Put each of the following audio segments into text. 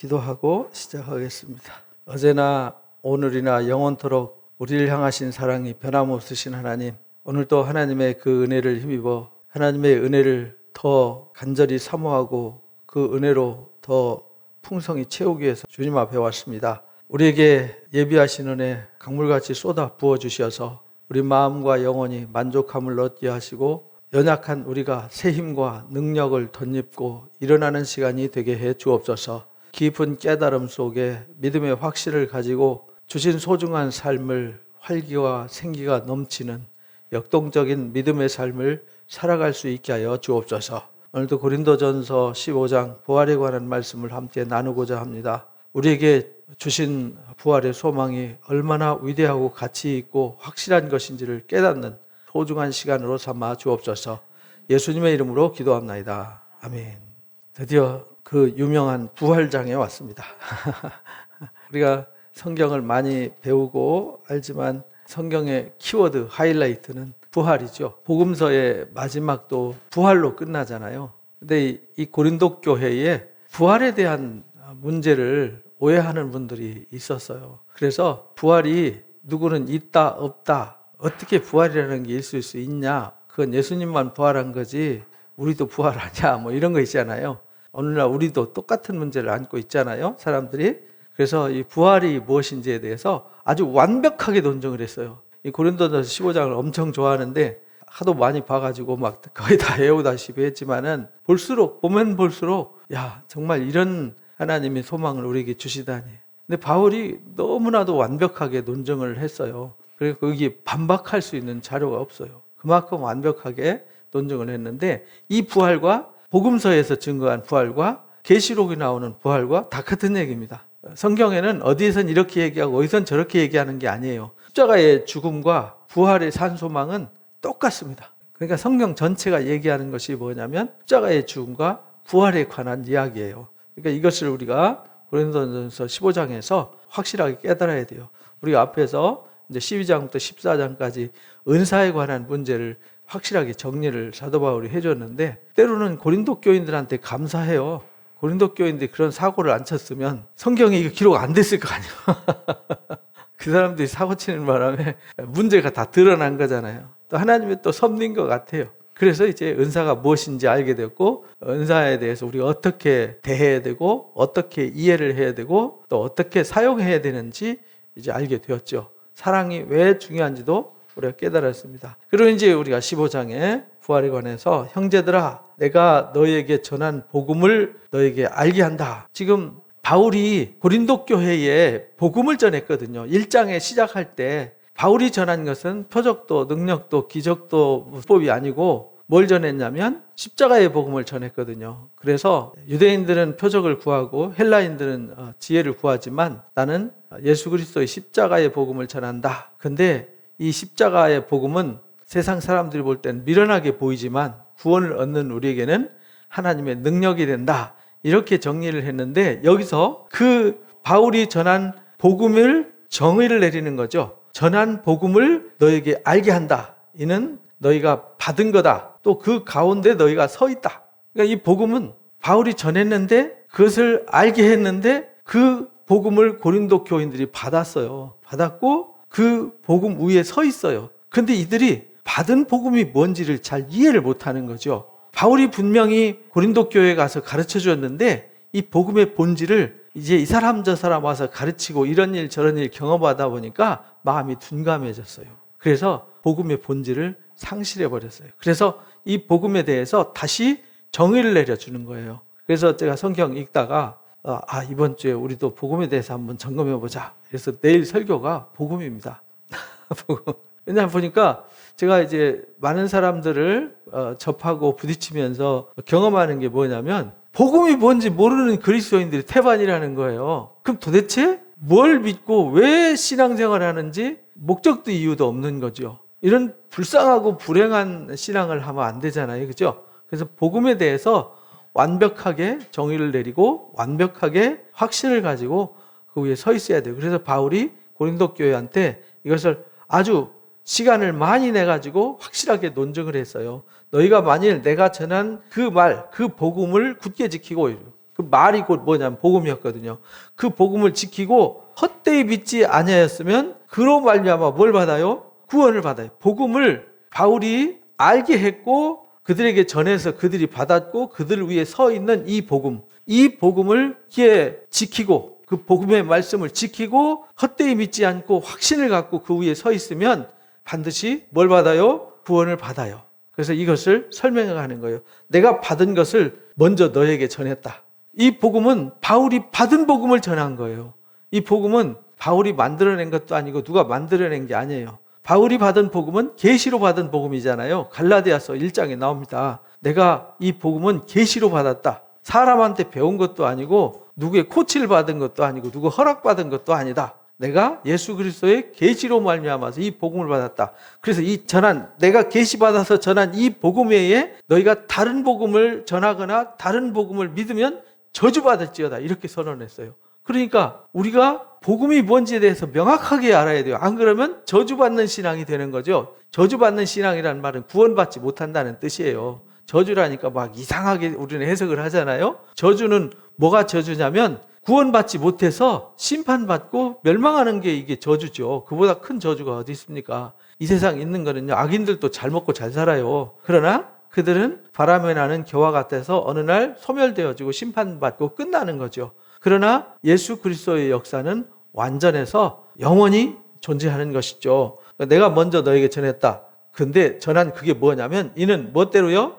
기도하고 시작하겠습니다. 어제나 오늘이나 영원토록 우리를 향하신 사랑이 변함없으신 하나님, 오늘도 하나님의 그 은혜를 힘입어 하나님의 은혜를 더 간절히 사모하고 그 은혜로 더 풍성히 채우기 위해서 주님 앞에 왔습니다. 우리에게 예비하신 은혜 강물같이 쏟아 부어주셔서 우리 마음과 영혼이 만족함을 얻게 하시고 연약한 우리가 새 힘과 능력을 덧입고 일어나는 시간이 되게 해 주옵소서. 깊은 깨달음 속에 믿음의 확신을 가지고 주신 소중한 삶을 활기와 생기가 넘치는 역동적인 믿음의 삶을 살아갈 수 있게 하여 주옵소서. 오늘도 고린도전서 15장 부활에 관한 말씀을 함께 나누고자 합니다. 우리에게 주신 부활의 소망이 얼마나 위대하고 가치 있고 확실한 것인지를 깨닫는 소중한 시간으로 삼아 주옵소서. 예수님의 이름으로 기도합나이다. 아멘. 드디어 그 유명한 부활장에 왔습니다. 우리가 성경을 많이 배우고 알지만 성경의 키워드 하이라이트는 부활이죠. 복음서의 마지막도 부활로 끝나잖아요. 근데 이 고린도 교회에 부활에 대한 문제를 오해하는 분들이 있었어요. 그래서 부활이 누구는 있다 없다, 어떻게 부활이라는 게 있을 수 있냐, 그건 예수님만 부활한 거지 우리도 부활하냐, 뭐 이런 거 있잖아요. 오늘날 우리도 똑같은 문제를 안고 있잖아요, 사람들이. 그래서 이 부활이 무엇인지에 대해서 아주 완벽하게 논증을 했어요. 이 고린도전서 15장을 엄청 좋아하는데 하도 많이 봐가지고 막 거의 다 외우다시피 했지만은 보면 볼수록 야, 정말 이런 하나님의 소망을 우리에게 주시다니. 근데 바울이 너무나도 완벽하게 논증을 했어요. 그래서 거기 반박할 수 있는 자료가 없어요. 그만큼 완벽하게 논증을 했는데 이 부활과 복음서에서 증거한 부활과 계시록에 나오는 부활과 다 같은 얘기입니다. 성경에는 어디에선 이렇게 얘기하고 어디선 저렇게 얘기하는 게 아니에요. 십자가의 죽음과 부활의 산 소망은 똑같습니다. 그러니까 성경 전체가 얘기하는 것이 뭐냐면 십자가의 죽음과 부활에 관한 이야기예요. 그러니까 이것을 우리가 고린도전서 15장에서 확실하게 깨달아야 돼요. 우리가 앞에서 이제 12장부터 14장까지 은사에 관한 문제를 확실하게 정리를 사도 바울이 해줬는데 때로는 고린도 교인들한테 감사해요. 고린도 교인들이 그런 사고를 안 쳤으면 성경에 이거 기록 안 됐을 거 아니에요. 그 사람들이 사고 치는 바람에 문제가 다 드러난 거잖아요. 또 하나님의 또 섭리인 것 같아요. 그래서 이제 은사가 무엇인지 알게 됐고 은사에 대해서 우리가 어떻게 대해야 되고 어떻게 이해를 해야 되고 또 어떻게 사용해야 되는지 이제 알게 되었죠. 사랑이 왜 중요한지도 우리가 깨달았습니다. 그리고 이제 우리가 15장에 부활에 관해서 형제들아 내가 너희에게 전한 복음을 너희에게 알게 한다. 지금 바울이 고린도 교회에 복음을 전했거든요. 1장에 시작할 때 바울이 전한 것은 표적도 능력도 기적도 문법이 아니고 뭘 전했냐면 십자가의 복음을 전했거든요. 그래서 유대인들은 표적을 구하고 헬라인들은 지혜를 구하지만 나는 예수 그리스도의 십자가의 복음을 전한다. 근데 이 십자가의 복음은 세상 사람들이 볼 땐 미련하게 보이지만 구원을 얻는 우리에게는 하나님의 능력이 된다. 이렇게 정리를 했는데 여기서 그 바울이 전한 복음을 정의를 내리는 거죠. 전한 복음을 너에게 알게 한다. 이는 너희가 받은 거다. 또 그 가운데 너희가 서 있다. 그러니까 이 복음은 바울이 전했는데 그것을 알게 했는데 그 복음을 고린도 교인들이 받았어요. 받았고 그 복음 위에 서 있어요. 근데 이들이 받은 복음이 뭔지를 잘 이해를 못하는 거죠. 바울이 분명히 고린도 교회에 가서 가르쳐 주었는데 이 복음의 본질을 이제 이 사람 저 사람 와서 가르치고 이런 일 저런 일 경험하다 보니까 마음이 둔감해졌어요. 그래서 복음의 본질을 상실해 버렸어요. 그래서 이 복음에 대해서 다시 정의를 내려주는 거예요. 그래서 제가 성경 읽다가 이번 주에 우리도 복음에 대해서 한번 점검해 보자. 그래서 내일 설교가 복음입니다. 복음. 왜냐하면 보니까 제가 이제 많은 사람들을 접하고 부딪히면서 경험하는 게 뭐냐면 복음이 뭔지 모르는 그리스도인들이 태반이라는 거예요. 그럼 도대체 뭘 믿고 왜 신앙생활을 하는지 목적도 이유도 없는 거죠. 이런 불쌍하고 불행한 신앙을 하면 안 되잖아요. 그죠? 그래서 복음에 대해서 완벽하게 정의를 내리고 완벽하게 확신을 가지고 그 위에 서 있어야 돼요. 그래서 바울이 고린도 교회한테 이것을 아주 시간을 많이 내가지고 확실하게 논증을 했어요. 너희가 만일 내가 전한 그 말, 그 복음을 굳게 지키고 그 말이 곧 뭐냐면 복음이었거든요. 그 복음을 지키고 헛되이 믿지 아니하였으면 그로 말미암아 뭘 받아요? 구원을 받아요. 복음을 바울이 알게 했고 그들에게 전해서 그들이 받았고 그들 위에 서 있는 이 복음을 지키고 그 복음의 말씀을 지키고 헛되이 믿지 않고 확신을 갖고 그 위에 서 있으면 반드시 뭘 받아요? 구원을 받아요. 그래서 이것을 설명하는 거예요. 내가 받은 것을 먼저 너에게 전했다. 이 복음은 바울이 받은 복음을 전한 거예요. 이 복음은 바울이 만들어낸 것도 아니고 누가 만들어낸 게 아니에요. 바울이 받은 복음은 계시로 받은 복음이잖아요. 갈라디아서 1장에 나옵니다. 내가 이 복음은 계시로 받았다. 사람한테 배운 것도 아니고 누구의 코치를 받은 것도 아니고 누구 허락받은 것도 아니다. 내가 예수 그리스도의 계시로 말미암아서 이 복음을 받았다. 그래서 내가 계시 받아서 전한 이 복음 외에 너희가 다른 복음을 전하거나 다른 복음을 믿으면 저주받을지어다. 이렇게 선언했어요. 그러니까 우리가 복음이 뭔지에 대해서 명확하게 알아야 돼요. 안 그러면 저주받는 신앙이 되는 거죠. 저주받는 신앙이라는 말은 구원받지 못한다는 뜻이에요. 저주라니까 막 이상하게 우리는 해석을 하잖아요. 저주는 뭐가 저주냐면 구원받지 못해서 심판받고 멸망하는 게 이게 저주죠. 그보다 큰 저주가 어디 있습니까? 이 세상에 있는 거는요, 악인들도 잘 먹고 잘 살아요. 그러나 그들은 바람에 나는 겨와 같아서 어느 날 소멸되어지고 심판받고 끝나는 거죠. 그러나 예수 그리스도의 역사는 완전해서 영원히 존재하는 것이죠. 내가 먼저 너에게 전했다. 근데 전한 그게 뭐냐면 이는 뭐대로요?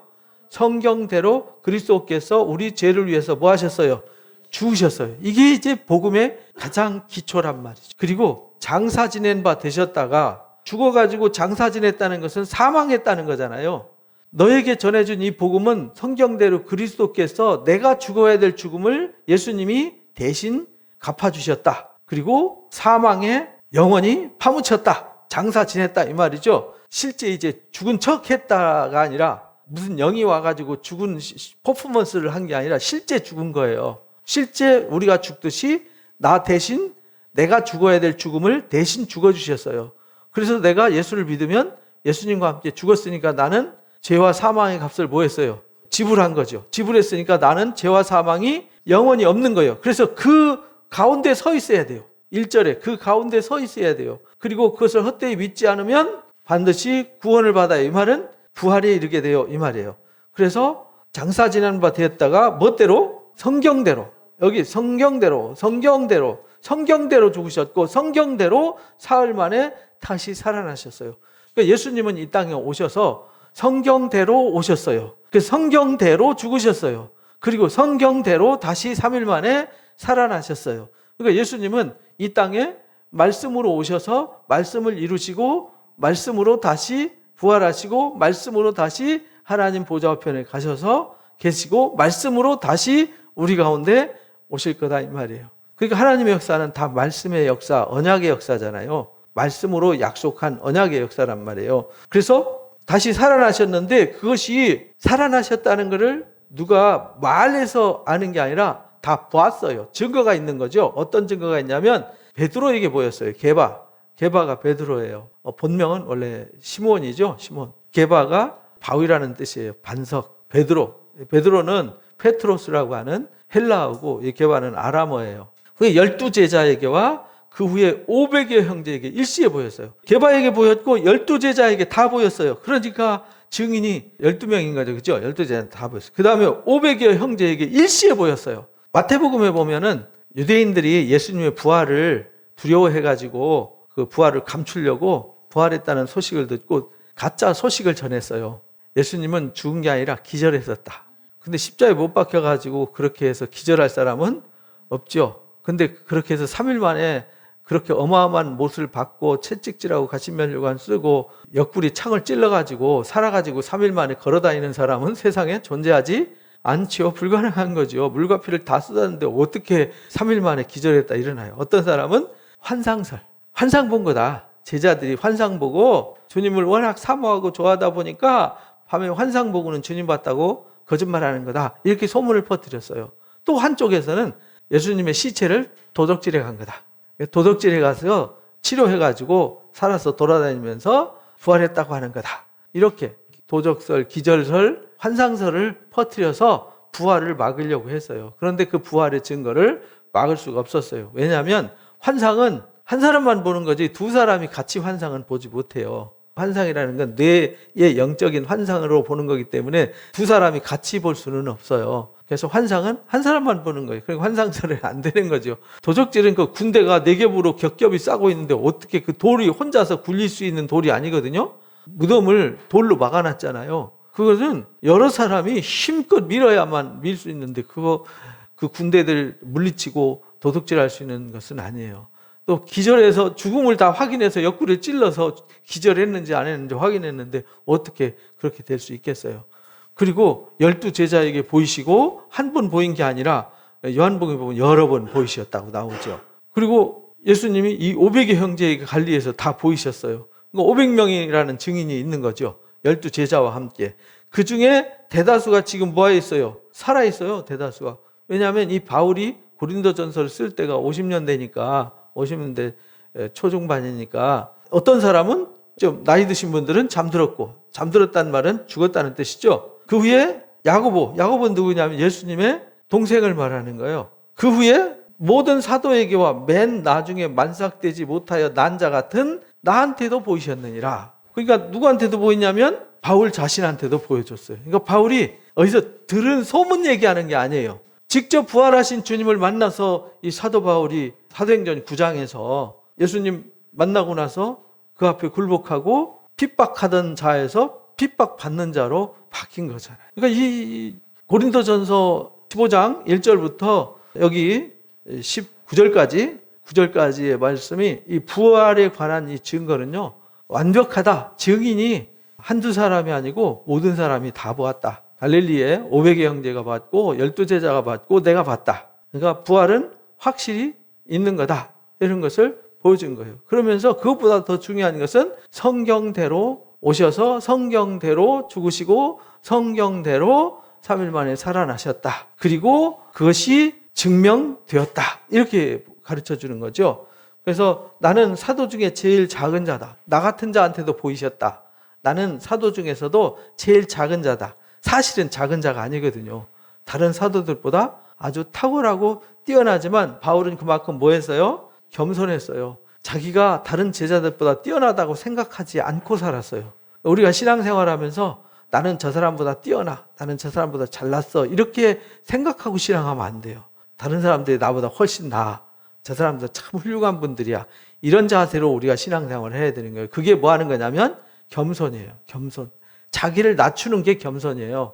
성경대로 그리스도께서 우리 죄를 위해서 뭐 하셨어요? 죽으셨어요. 이게 이제 복음의 가장 기초란 말이죠. 그리고 장사 지낸 바 되셨다가 죽어가지고 장사 지냈다는 것은 사망했다는 거잖아요. 너에게 전해준 이 복음은 성경대로 그리스도께서 내가 죽어야 될 죽음을 예수님이 대신 갚아주셨다. 그리고 사망에 영원히 파묻혔다. 장사 지냈다 이 말이죠. 실제 이제 죽은 척 했다가 아니라 무슨 영이 와가지고 죽은 퍼포먼스를 한 게 아니라 실제 죽은 거예요. 실제 우리가 죽듯이 나 대신 내가 죽어야 될 죽음을 대신 죽어주셨어요. 그래서 내가 예수를 믿으면 예수님과 함께 죽었으니까 나는 죄와 사망의 값을 뭐 했어요? 지불한 거죠. 지불했으니까 나는 죄와 사망이 영원히 없는 거예요. 그래서 그 가운데 서 있어야 돼요. 1절에 그 가운데 서 있어야 돼요. 그리고 그것을 헛되이 믿지 않으면 반드시 구원을 받아요. 이 말은 부활에 이르게 돼요. 이 말이에요. 그래서 장사 지난 바 되었다가 뭐대로? 성경대로. 여기 성경대로 죽으셨고 성경대로 사흘 만에 다시 살아나셨어요. 그러니까 예수님은 이 땅에 오셔서 성경대로 오셨어요. 그래서 성경대로 죽으셨어요. 그리고 성경대로 다시 3일 만에 살아나셨어요. 그러니까 예수님은 이 땅에 말씀으로 오셔서 말씀을 이루시고 말씀으로 다시 부활하시고 말씀으로 다시 하나님 보좌 우편에 가셔서 계시고 말씀으로 다시 우리 가운데 오실 거다 이 말이에요. 그러니까 하나님의 역사는 다 말씀의 역사, 언약의 역사잖아요. 말씀으로 약속한 언약의 역사란 말이에요. 그래서 다시 살아나셨는데 그것이 살아나셨다는 것을 누가 말해서 아는 게 아니라 다 보았어요. 증거가 있는 거죠. 어떤 증거가 있냐면 베드로에게 보였어요. 게바가 베드로예요. 본명은 원래 시몬이죠. 시몬. 게바가 바위라는 뜻이에요. 반석. 베드로는 페트로스라고 하는 헬라어고 이 게바는 아람어예요. 그 12제자에게와 그 후에 500여 형제에게 일시에 보였어요. 게바에게 보였고 12제자에게 다 보였어요. 그러니까 증인이 12명인 거죠. 그렇죠? 12제자한테 다 보였어요. 그 다음에 500여 형제에게 일시에 보였어요. 마태복음에 보면은 유대인들이 예수님의 부활을 두려워해가지고 그 부활을 감추려고 부활했다는 소식을 듣고 가짜 소식을 전했어요. 예수님은 죽은 게 아니라 기절했었다. 근데 십자가에 못 박혀가지고 그렇게 해서 기절할 사람은 없죠. 근데 그렇게 해서 3일 만에 그렇게 어마어마한 못을 받고 채찍질하고 가시면류관 쓰고 옆구리 창을 찔러가지고 살아가지고 3일 만에 걸어다니는 사람은 세상에 존재하지 않죠. 불가능한 거죠. 물과 피를 다 쏟았는데 어떻게 3일 만에 기절했다 일어나요. 어떤 사람은 환상 본 거다. 제자들이 환상 보고 주님을 워낙 사모하고 좋아하다 보니까 밤에 환상 보고는 주님 봤다고 거짓말하는 거다. 이렇게 소문을 퍼뜨렸어요. 또 한쪽에서는 예수님의 시체를 도적질해 간 거다. 도적질해 가서 치료해가지고 살아서 돌아다니면서 부활했다고 하는 거다. 이렇게 도적설, 기절설, 환상설을 퍼뜨려서 부활을 막으려고 했어요. 그런데 그 부활의 증거를 막을 수가 없었어요. 왜냐하면 환상은 한 사람만 보는 거지 두 사람이 같이 환상은 보지 못해요. 환상이라는 건 뇌의 영적인 환상으로 보는 거기 때문에 두 사람이 같이 볼 수는 없어요. 그래서 환상은 한 사람만 보는 거예요. 그러니까 환상설이 안 되는 거죠. 도적질은 그 군대가 네 겹으로 겹겹이 싸고 있는데 어떻게 그 돌이 혼자서 굴릴 수 있는 돌이 아니거든요. 무덤을 돌로 막아놨잖아요. 그것은 여러 사람이 힘껏 밀어야만 밀 수 있는데 그 군대들 물리치고 도둑질할 수 있는 것은 아니에요. 또 기절해서 죽음을 다 확인해서 옆구리를 찔러서 기절했는지 안 했는지 확인했는데 어떻게 그렇게 될 수 있겠어요. 그리고 12제자에게 보이시고 한 번 보인 게 아니라 요한복음에 보면 여러 번 보이셨다고 나오죠. 그리고 예수님이 이 500의 형제에게 갈리에서 다 보이셨어요. 500명이라는 증인이 있는 거죠. 12제자와 함께. 그 중에 대다수가 지금 뭐에 있어요? 살아있어요, 대다수가. 왜냐하면 이 바울이 고린도전서를 쓸 때가 50년대니까 50년대 초중반이니까 어떤 사람은 좀 나이 드신 분들은 잠들었고, 잠들었다는 말은 죽었다는 뜻이죠. 그 후에 야고보는 누구냐면 예수님의 동생을 말하는 거예요. 그 후에 모든 사도에게와 맨 나중에 만삭되지 못하여 난 자 같은 나한테도 보이셨느니라. 그러니까 누구한테도 보이냐면 바울 자신한테도 보여줬어요. 그러니까 바울이 어디서 들은 소문 얘기하는 게 아니에요. 직접 부활하신 주님을 만나서 이 사도 바울이 사도행전 9장에서 예수님 만나고 나서 그 앞에 굴복하고 핍박하던 자에서 핍박받는 자로 바뀐 거잖아요. 그러니까 이 고린도전서 15장 1절부터 여기 9절까지의 말씀이 이 부활에 관한 이 증거는요, 완벽하다. 증인이 한두 사람이 아니고 모든 사람이 다 보았다. 갈릴리에 500의 형제가 봤고 12제자가 봤고 내가 봤다. 그러니까 부활은 확실히 있는 거다. 이런 것을 보여준 거예요. 그러면서 그것보다 더 중요한 것은 성경대로 오셔서 성경대로 죽으시고 성경대로 3일 만에 살아나셨다. 그리고 그것이 증명되었다. 이렇게 가르쳐 주는 거죠. 그래서 나는 사도 중에 제일 작은 자다. 나 같은 자한테도 보이셨다. 나는 사도 중에서도 제일 작은 자다. 사실은 작은 자가 아니거든요. 다른 사도들보다 아주 탁월하고 뛰어나지만 바울은 그만큼 뭐 했어요? 겸손했어요. 자기가 다른 제자들보다 뛰어나다고 생각하지 않고 살았어요. 우리가 신앙생활하면서 나는 저 사람보다 뛰어나, 나는 저 사람보다 잘났어, 이렇게 생각하고 신앙하면 안 돼요. 다른 사람들이 나보다 훨씬 나아, 저 사람들 참 훌륭한 분들이야, 이런 자세로 우리가 신앙생활을 해야 되는 거예요. 그게 뭐 하는 거냐면 겸손이에요. 겸손. 자기를 낮추는 게 겸손이에요.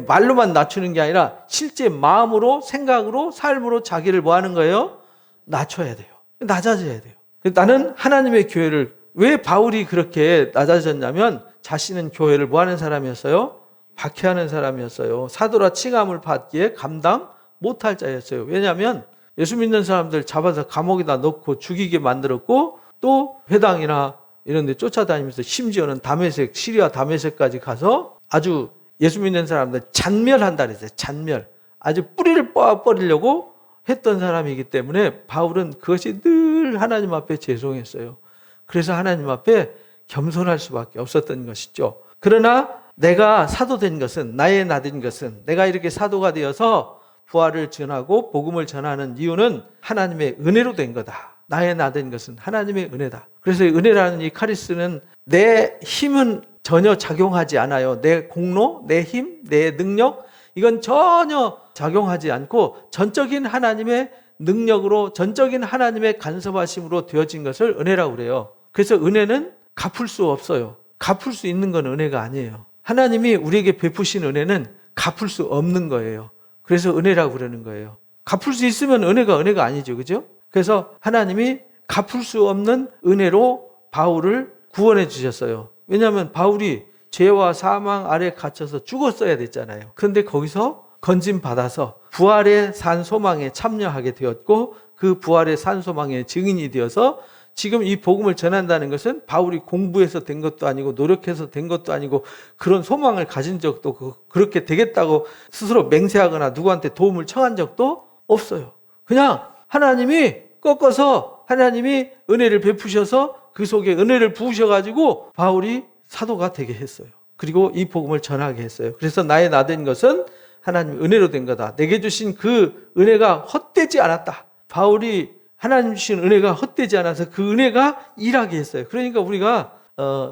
말로만 낮추는 게 아니라 실제 마음으로, 생각으로, 삶으로 자기를 뭐 하는 거예요? 낮춰야 돼요. 낮아져야 돼요. 나는 하나님의 교회를, 왜 바울이 그렇게 낮아졌냐면 자신은 교회를 뭐 하는 사람이었어요? 박해하는 사람이었어요. 사도라 칭함을 받기에 감당 못할 자였어요. 왜냐하면 예수 믿는 사람들 잡아서 감옥에다 넣고 죽이게 만들었고, 또 회당이나 이런 데 쫓아다니면서 심지어는 다메섹, 시리아 다메섹까지 가서 아주 예수 믿는 사람들 잔멸한다 그랬어요. 잔멸. 아주 뿌리를 뽑아버리려고 했던 사람이기 때문에 바울은 그것이 늘 하나님 앞에 죄송했어요. 그래서 하나님 앞에 겸손할 수밖에 없었던 것이죠. 그러나 내가 사도된 것은, 나의 나된 것은, 내가 이렇게 사도가 되어서 부활을 전하고 복음을 전하는 이유는 하나님의 은혜로 된 거다. 나의 나된 것은 하나님의 은혜다. 그래서 은혜라는 이 카리스는 내 힘은 전혀 작용하지 않아요. 내 공로, 내 힘, 내 능력, 이건 전혀 작용하지 않고 전적인 하나님의 능력으로, 전적인 하나님의 간섭하심으로 되어진 것을 은혜라고 그래요. 그래서 은혜는 갚을 수 없어요. 갚을 수 있는 건 은혜가 아니에요. 하나님이 우리에게 베푸신 은혜는 갚을 수 없는 거예요. 그래서 은혜라고 그러는 거예요. 갚을 수 있으면 은혜가 아니죠. 그죠? 그래서 하나님이 갚을 수 없는 은혜로 바울을 구원해 주셨어요. 왜냐하면 바울이 죄와 사망 아래 갇혀서 죽었어야 됐잖아요. 그런데 거기서 건짐받아서 부활의 산 소망에 참여하게 되었고, 그 부활의 산 소망의 증인이 되어서 지금 이 복음을 전한다는 것은 바울이 공부해서 된 것도 아니고 노력해서 된 것도 아니고 그런 소망을 가진 적도, 그렇게 되겠다고 스스로 맹세하거나 누구한테 도움을 청한 적도 없어요. 그냥 하나님이 꺾어서 하나님이 은혜를 베푸셔서 그 속에 은혜를 부으셔가지고 바울이 사도가 되게 했어요. 그리고 이 복음을 전하게 했어요. 그래서 나의 나된 것은 하나님 은혜로 된 거다. 내게 주신 그 은혜가 헛되지 않았다. 바울이 하나님 주신 은혜가 헛되지 않아서 그 은혜가 일하게 했어요. 그러니까 우리가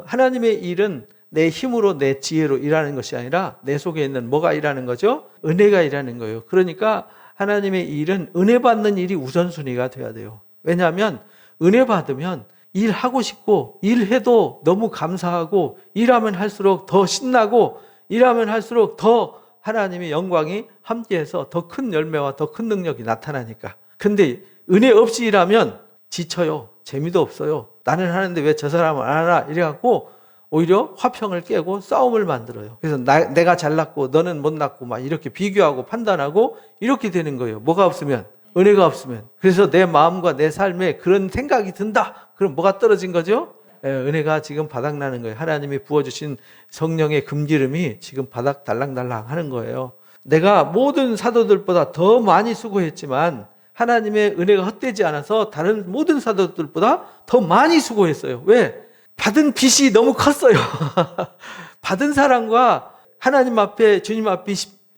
하나님의 일은 내 힘으로 내 지혜로 일하는 것이 아니라 내 속에 있는 뭐가 일하는 거죠? 은혜가 일하는 거예요. 그러니까 하나님의 일은 은혜 받는 일이 우선순위가 돼야 돼요. 왜냐하면 은혜 받으면 일하고 싶고 일해도 너무 감사하고 일하면 할수록 더 신나고 일하면 할수록 더 하나님의 영광이 함께해서 더 큰 열매와 더 큰 능력이 나타나니까. 근데 은혜 없이 일하면 지쳐요. 재미도 없어요. 나는 하는데 왜 저 사람은 안 하나 이래갖고 오히려 화평을 깨고 싸움을 만들어요. 그래서 내가 잘났고 너는 못났고 막 이렇게 비교하고 판단하고 이렇게 되는 거예요. 뭐가 없으면? 은혜가 없으면. 그래서 내 마음과 내 삶에 그런 생각이 든다. 그럼 뭐가 떨어진 거죠? 은혜가 지금 바닥나는 거예요. 하나님이 부어주신 성령의 금기름이 지금 바닥 달랑달랑 하는 거예요. 내가 모든 사도들보다 더 많이 수고했지만 하나님의 은혜가 헛되지 않아서 다른 모든 사도들보다 더 많이 수고했어요. 왜? 받은 빚이 너무 컸어요. 받은 사랑과 하나님 앞에 주님 앞에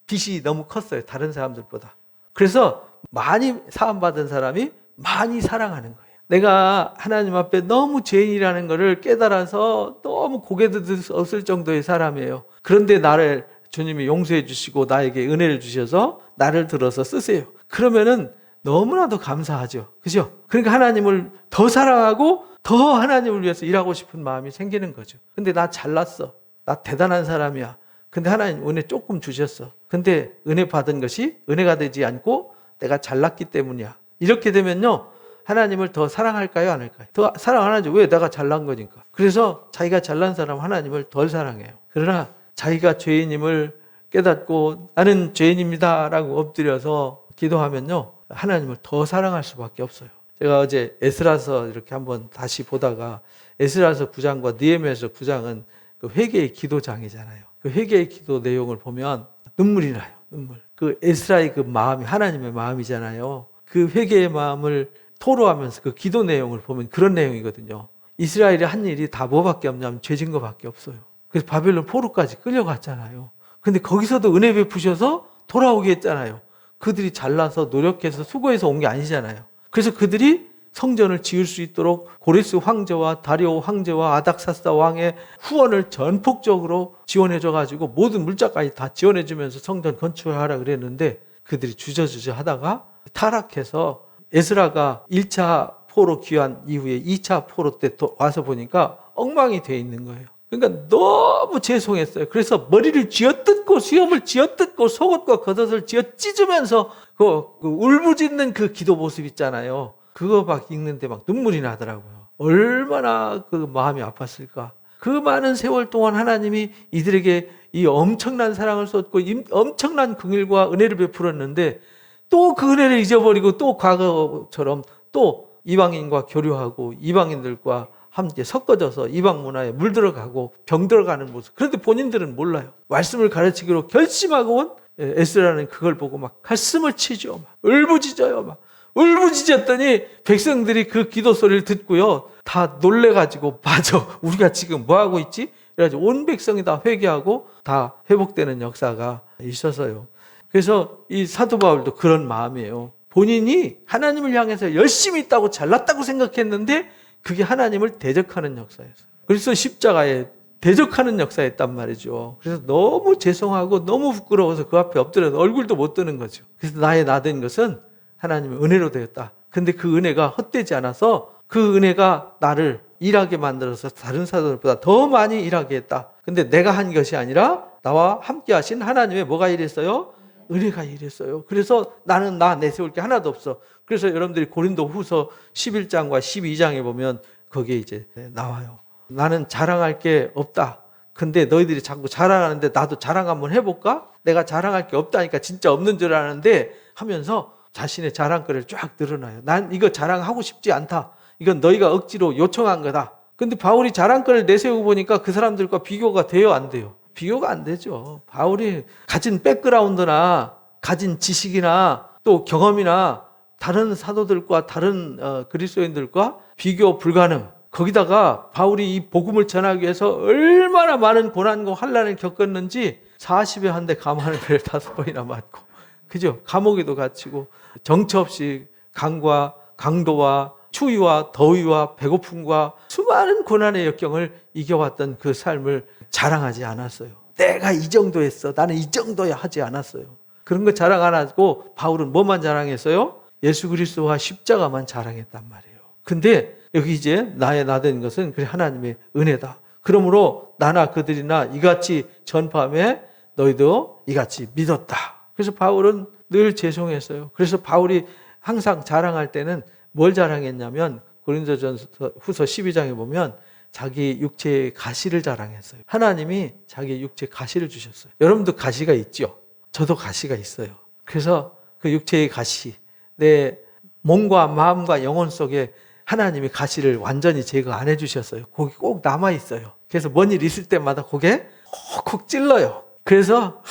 빚이 너무 컸어요. 다른 사람들보다. 그래서 많이 사함받은 사람이 많이 사랑하는 거예요. 내가 하나님 앞에 너무 죄인이라는 것을 깨달아서 너무 고개 들 수 없을 정도의 사람이에요. 그런데 나를 주님이 용서해 주시고 나에게 은혜를 주셔서 나를 들어서 쓰세요. 그러면은 너무나도 감사하죠. 그죠? 그러니까 하나님을 더 사랑하고 더 하나님을 위해서 일하고 싶은 마음이 생기는 거죠. 근데 나 잘났어. 나 대단한 사람이야. 근데 하나님 은혜 조금 주셨어. 근데 은혜 받은 것이 은혜가 되지 않고 내가 잘났기 때문이야. 이렇게 되면요. 하나님을 더 사랑할까요? 안 할까요? 더 사랑 안 하죠. 왜? 내가 잘난 거니까. 그래서 자기가 잘난 사람 하나님을 덜 사랑해요. 그러나 자기가 죄인임을 깨닫고 나는 죄인입니다 라고 엎드려서 기도하면요. 하나님을 더 사랑할 수밖에 없어요. 제가 어제 에스라서 이렇게 한번 다시 보다가 에스라서 9장과 느헤미야서 9장은 그 회개의 기도장이잖아요. 그 회개의 기도 내용을 보면 눈물이 나요. 눈물. 그 에스라의 그 마음이 하나님의 마음이잖아요. 그 회개의 마음을 토로하면서 그 기도 내용을 보면 그런 내용이거든요. 이스라엘이 한 일이 다 뭐밖에 없냐면 죄진 거밖에 없어요. 그래서 바벨론 포로까지 끌려갔잖아요. 근데 거기서도 은혜 베푸셔서 돌아오게 했잖아요. 그들이 잘나서 노력해서 수고해서 온 게 아니잖아요. 그래서 그들이 성전을 지을 수 있도록 고레스 황제와 다리오 황제와 아닥사스다 왕의 후원을 전폭적으로 지원해줘가지고 모든 물자까지 다 지원해주면서 성전 건축하라 그랬는데 그들이 주저주저 하다가 타락해서 에스라가 1차 포로 귀환 이후에 2차 포로 때 와서 보니까 엉망이 돼 있는 거예요. 그러니까 너무 죄송했어요. 그래서 머리를 쥐어뜯고 수염을 쥐어뜯고 속옷과 겉옷을 쥐어찢으면서 그 울부짖는 그 기도 모습 있잖아요. 그거 막 읽는데 막 눈물이 나더라고요. 얼마나 그 마음이 아팠을까. 그 많은 세월 동안 하나님이 이들에게 이 엄청난 사랑을 쏟고 엄청난 긍휼과 은혜를 베풀었는데 또 그 은혜를 잊어버리고 또 과거처럼 또 이방인과 교류하고 이방인들과 함께 섞어져서 이방 문화에 물들어가고 병들어가는 모습. 그런데 본인들은 몰라요. 말씀을 가르치기로 결심하고 온 에스라는 그걸 보고 막 가슴을 치죠. 막 울부짖어요. 막 울부짖었더니 백성들이 그 기도 소리를 듣고요. 다 놀래가지고 맞아. 우리가 지금 뭐 하고 있지? 그래가지고 온 백성이 다 회개하고 다 회복되는 역사가 있어서요. 그래서 이 사도 바울도 그런 마음이에요. 본인이 하나님을 향해서 열심히 있다고 잘났다고 생각했는데 그게 하나님을 대적하는 역사였어요. 그래서 십자가에 대적하는 역사였단 말이죠. 그래서 너무 죄송하고 너무 부끄러워서 그 앞에 엎드려서 얼굴도 못 드는 거죠. 그래서 나의 나된 것은 하나님의 은혜로 되었다. 근데 그 은혜가 헛되지 않아서 그 은혜가 나를 일하게 만들어서 다른 사람들보다 더 많이 일하게 했다. 근데 내가 한 것이 아니라 나와 함께 하신 하나님의 뭐가 일했어요? 은혜가 일했어요. 그래서 나는 나 내세울 게 하나도 없어. 그래서 여러분들이 고린도 후서 11장과 12장에 보면 거기에 이제 나와요. 나는 자랑할 게 없다. 근데 너희들이 자꾸 자랑하는데 나도 자랑 한번 해볼까? 내가 자랑할 게 없다니까 진짜 없는 줄 아는데 하면서 자신의 자랑거리를 쫙 늘어나요. 난 이거 자랑하고 싶지 않다. 이건 너희가 억지로 요청한 거다. 근데 바울이 자랑거리를 내세우고 보니까 그 사람들과 비교가 돼요, 안 돼요? 비교가 안 되죠. 바울이 가진 백그라운드나 가진 지식이나 또 경험이나 다른 사도들과 다른 그리스도인들과 비교 불가능. 거기다가 바울이 이 복음을 전하기 위해서 얼마나 많은 고난과 환난을 겪었는지 40에 한 대 감하는 배를 5번이나 맞고, 그죠? 감옥에도 갇히고, 정처 없이 강과 강도와 추위와 더위와 배고픔과 수많은 고난의 역경을 이겨왔던 그 삶을 자랑하지 않았어요. 내가 이 정도 했어. 나는 이 정도야 하지 않았어요. 그런 거 자랑 안 하고 바울은 뭐만 자랑했어요? 예수 그리스도와 십자가만 자랑했단 말이에요. 근데 여기 이제 나의 나된 것은 그래 하나님의 은혜다. 그러므로 나나 그들이나 이같이 전파하며 너희도 이같이 믿었다. 그래서 바울은 늘 죄송했어요. 그래서 바울이 항상 자랑할 때는 뭘 자랑했냐면 고린도전서 후서 12장에 보면 자기 육체의 가시를 자랑했어요. 하나님이 자기 육체의 가시를 주셨어요. 여러분도 가시가 있죠? 저도 가시가 있어요. 그래서 그 육체의 가시, 내 몸과 마음과 영혼 속에 하나님이 가시를 완전히 제거 안 해주셨어요. 거기 꼭 남아있어요. 그래서 뭔 일 있을 때마다 거기에 콕콕 찔러요. 그래서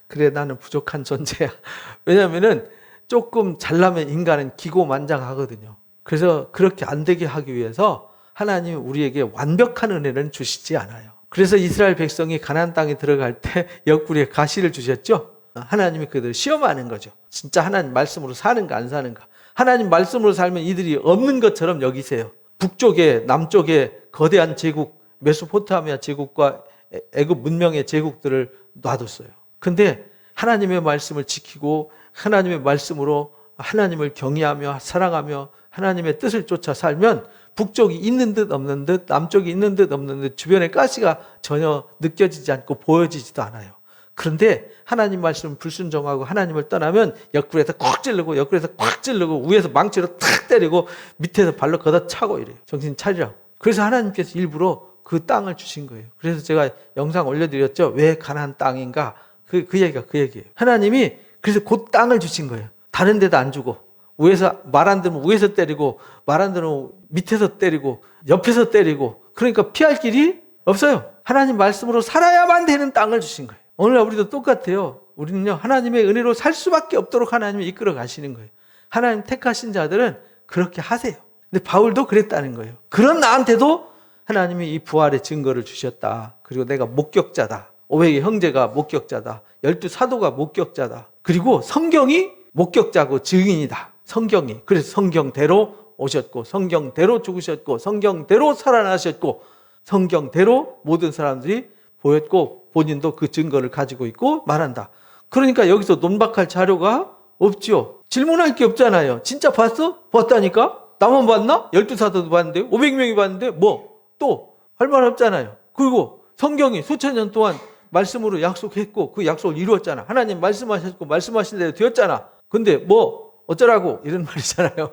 그래 나는 부족한 존재야. 왜냐하면은 조금 잘나면 인간은 기고만장하거든요. 그래서 그렇게 안 되게 하기 위해서 하나님이 우리에게 완벽한 은혜는 주시지 않아요. 그래서 이스라엘 백성이 가나안 땅에 들어갈 때 옆구리에 가시를 주셨죠. 하나님이 그들을 시험하는 거죠. 진짜 하나님 말씀으로 사는가 안 사는가. 하나님 말씀으로 살면 이들이 없는 것처럼 여기세요. 북쪽에 남쪽에 거대한 제국 메소포타미아 제국과 애굽 문명의 제국들을 놔뒀어요. 근데 하나님의 말씀을 지키고 하나님의 말씀으로 하나님을 경외하며 사랑하며 하나님의 뜻을 쫓아 살면 북쪽이 있는 듯 없는 듯 남쪽이 있는 듯 없는 듯 주변에 가시가 전혀 느껴지지 않고 보여지지도 않아요. 그런데 하나님 말씀을 불순종하고 하나님을 떠나면 옆구리에서 콱 찌르고 옆구리에서 콱 찌르고 위에서 망치로 탁 때리고 밑에서 발로 걷어차고 이래요. 정신 차리라고. 그래서 하나님께서 일부러 그 땅을 주신 거예요. 그래서 제가 영상 올려드렸죠. 왜 가나안 땅인가? 그 얘기가 그 얘기예요. 하나님이 그래서 그 땅을 주신 거예요. 다른 데도 안 주고 위에서 말 안 들으면 위에서 때리고 말 안 들으면 밑에서 때리고 옆에서 때리고 그러니까 피할 길이 없어요. 하나님 말씀으로 살아야만 되는 땅을 주신 거예요. 오늘 우리도 똑같아요. 우리는요 하나님의 은혜로 살 수밖에 없도록 하나님이 이끌어 가시는 거예요. 하나님 택하신 자들은 그렇게 하세요. 근데 바울도 그랬다는 거예요. 그런 나한테도 하나님이 이 부활의 증거를 주셨다. 그리고 내가 목격자다. 500의 형제가 목격자다. 12 사도가 목격자다. 그리고 성경이 목격자고 증인이다. 성경이. 그래서 성경대로 오셨고 성경대로 죽으셨고 성경대로 살아나셨고 성경대로 모든 사람들이 보였고 본인도 그 증거를 가지고 있고 말한다. 그러니까 여기서 논박할 자료가 없죠. 질문할 게 없잖아요. 진짜 봤어? 봤다니까? 나만 봤나? 12 사도도 봤는데 500명이 봤는데 뭐 또 할 말 없잖아요. 그리고 성경이 수천 년 동안 말씀으로 약속했고 그 약속을 이루었잖아. 하나님 말씀하셨고 말씀하신 대로 되었잖아. 근데 뭐 어쩌라고 이런 말이잖아요.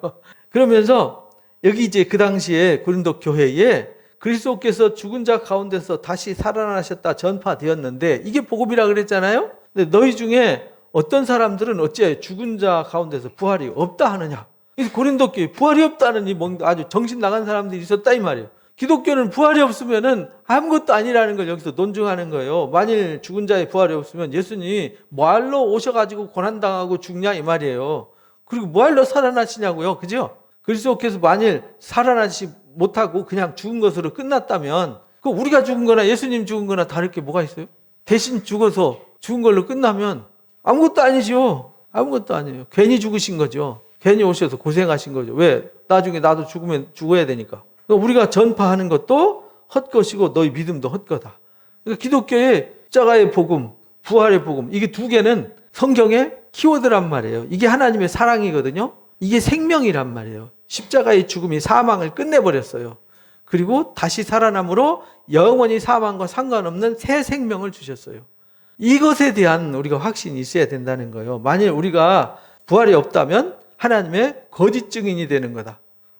그러면서 여기 이제 그 당시에 고린도 교회에 그리스도께서 죽은 자 가운데서 다시 살아나셨다 전파되었는데 이게 복음이라 그랬잖아요. 근데 너희 중에 어떤 사람들은 어찌하여 죽은 자 가운데서 부활이 없다 하느냐. 고린도 교회 부활이 없다는 아주 정신 나간 사람들이 있었다 이 말이에요. 기독교는 부활이 없으면은 아무것도 아니라는 걸 여기서 논증하는 거예요. 만일 죽은 자의 부활이 없으면 예수님이 뭐할로 오셔가지고 고난당하고 죽냐 이 말이에요. 그리고 뭐할로 살아나시냐고요. 그죠? 그리스도께서 만일 살아나시 못하고 그냥 죽은 것으로 끝났다면 그 우리가 죽은 거나 예수님 죽은 거나 다를 게 뭐가 있어요? 대신 죽어서 죽은 걸로 끝나면 아무것도 아니죠. 아무것도 아니에요. 괜히 죽으신 거죠. 괜히 오셔서 고생하신 거죠. 왜? 나중에 나도 죽으면 죽어야 되니까. 우리가 전파하는 것도 헛것이고 너희 믿음도 헛거다. 그러니까 기독교의 십자가의 복음, 부활의 복음 이게 두 개는 성경의 키워드란 말이에요. 이게 하나님의 사랑이거든요. 이게 생명이란 말이에요. 십자가의 죽음이 사망을 끝내버렸어요. 그리고 다시 살아남으로 영원히 사망과 상관없는 새 생명을 주셨어요. 이것에 대한 우리가 확신이 있어야 된다는 거예요. 만일 우리가 부활이 없다면 하나님의 거짓 증인이 되는 거다.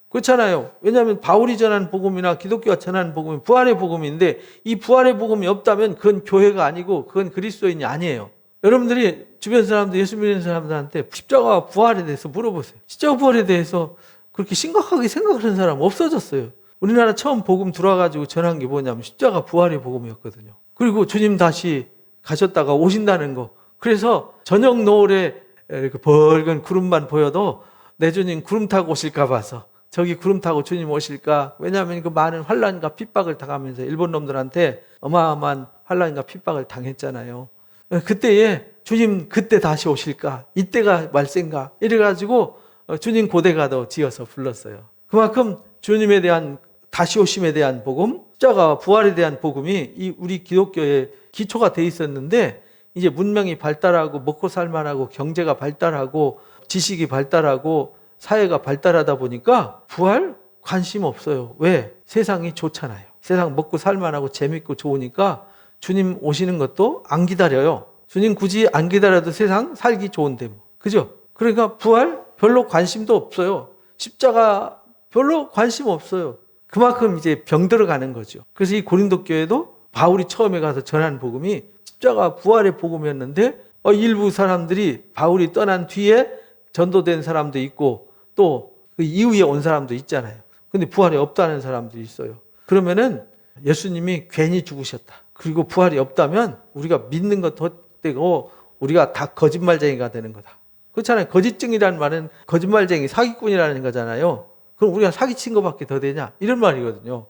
그렇잖아요. 왜냐하면 바울이 전하는 복음이나 기독교가 전하는 복음이 부활의 복음인데 이 부활의 복음이 없다면 그건 교회가 아니고 그건 그리스도인이 아니에요. 여러분들이 주변 사람들, 예수 믿는 사람들한테 십자가 부활에 대해서 물어보세요. 십자가 부활에 대해서 그렇게 심각하게 생각하는 사람 없어졌어요. 우리나라 처음 복음 들어와가지고 전한 게 뭐냐면 십자가 부활의 복음이었거든요. 그리고 주님 다시 가셨다가 오신다는 거. 그래서 저녁 노을에 이렇게 벌건 구름만 보여도 내 주님 구름 타고 오실까 봐서 저기 구름 타고 주님 오실까? 왜냐하면 그 많은 환난과 핍박을 당하면서 일본 놈들한테 어마어마한 환난과 핍박을 당했잖아요. 그때에 주님 그때 다시 오실까? 이때가 말세인가? 이래가지고 주님 고대가도 지어서 불렀어요. 그만큼 주님에 대한 다시 오심에 대한 복음, 십자가 부활에 대한 복음이 이 우리 기독교의 기초가 돼 있었는데 이제 문명이 발달하고 먹고 살만하고 경제가 발달하고 지식이 발달하고 사회가 발달하다 보니까 부활 관심 없어요. 왜? 세상이 좋잖아요. 세상 먹고 살만하고 재밌고 좋으니까 주님 오시는 것도 안 기다려요. 주님 굳이 안 기다려도 세상 살기 좋은데 뭐. 그죠? 그러니까 부활 별로 관심도 없어요. 십자가 별로 관심 없어요. 그만큼 이제 병들어가는 거죠. 그래서 이 고린도 교회도 바울이 처음에 가서 전한 복음이 십자가 부활의 복음이었는데 일부 사람들이 바울이 떠난 뒤에 전도된 사람도 있고 또 그 이후에 온 사람도 있잖아요. 근데 부활이 없다는 사람들이 있어요. 그러면은 예수님이 괜히 죽으셨다. 그리고 부활이 없다면 우리가 믿는 것 헛되고 우리가 다 거짓말쟁이가 되는 거다. 그렇잖아요. 거짓증이라는 말은 거짓말쟁이, 사기꾼이라는 거잖아요. 그럼 우리가 사기친 것밖에 더 되냐? 이런 말이거든요.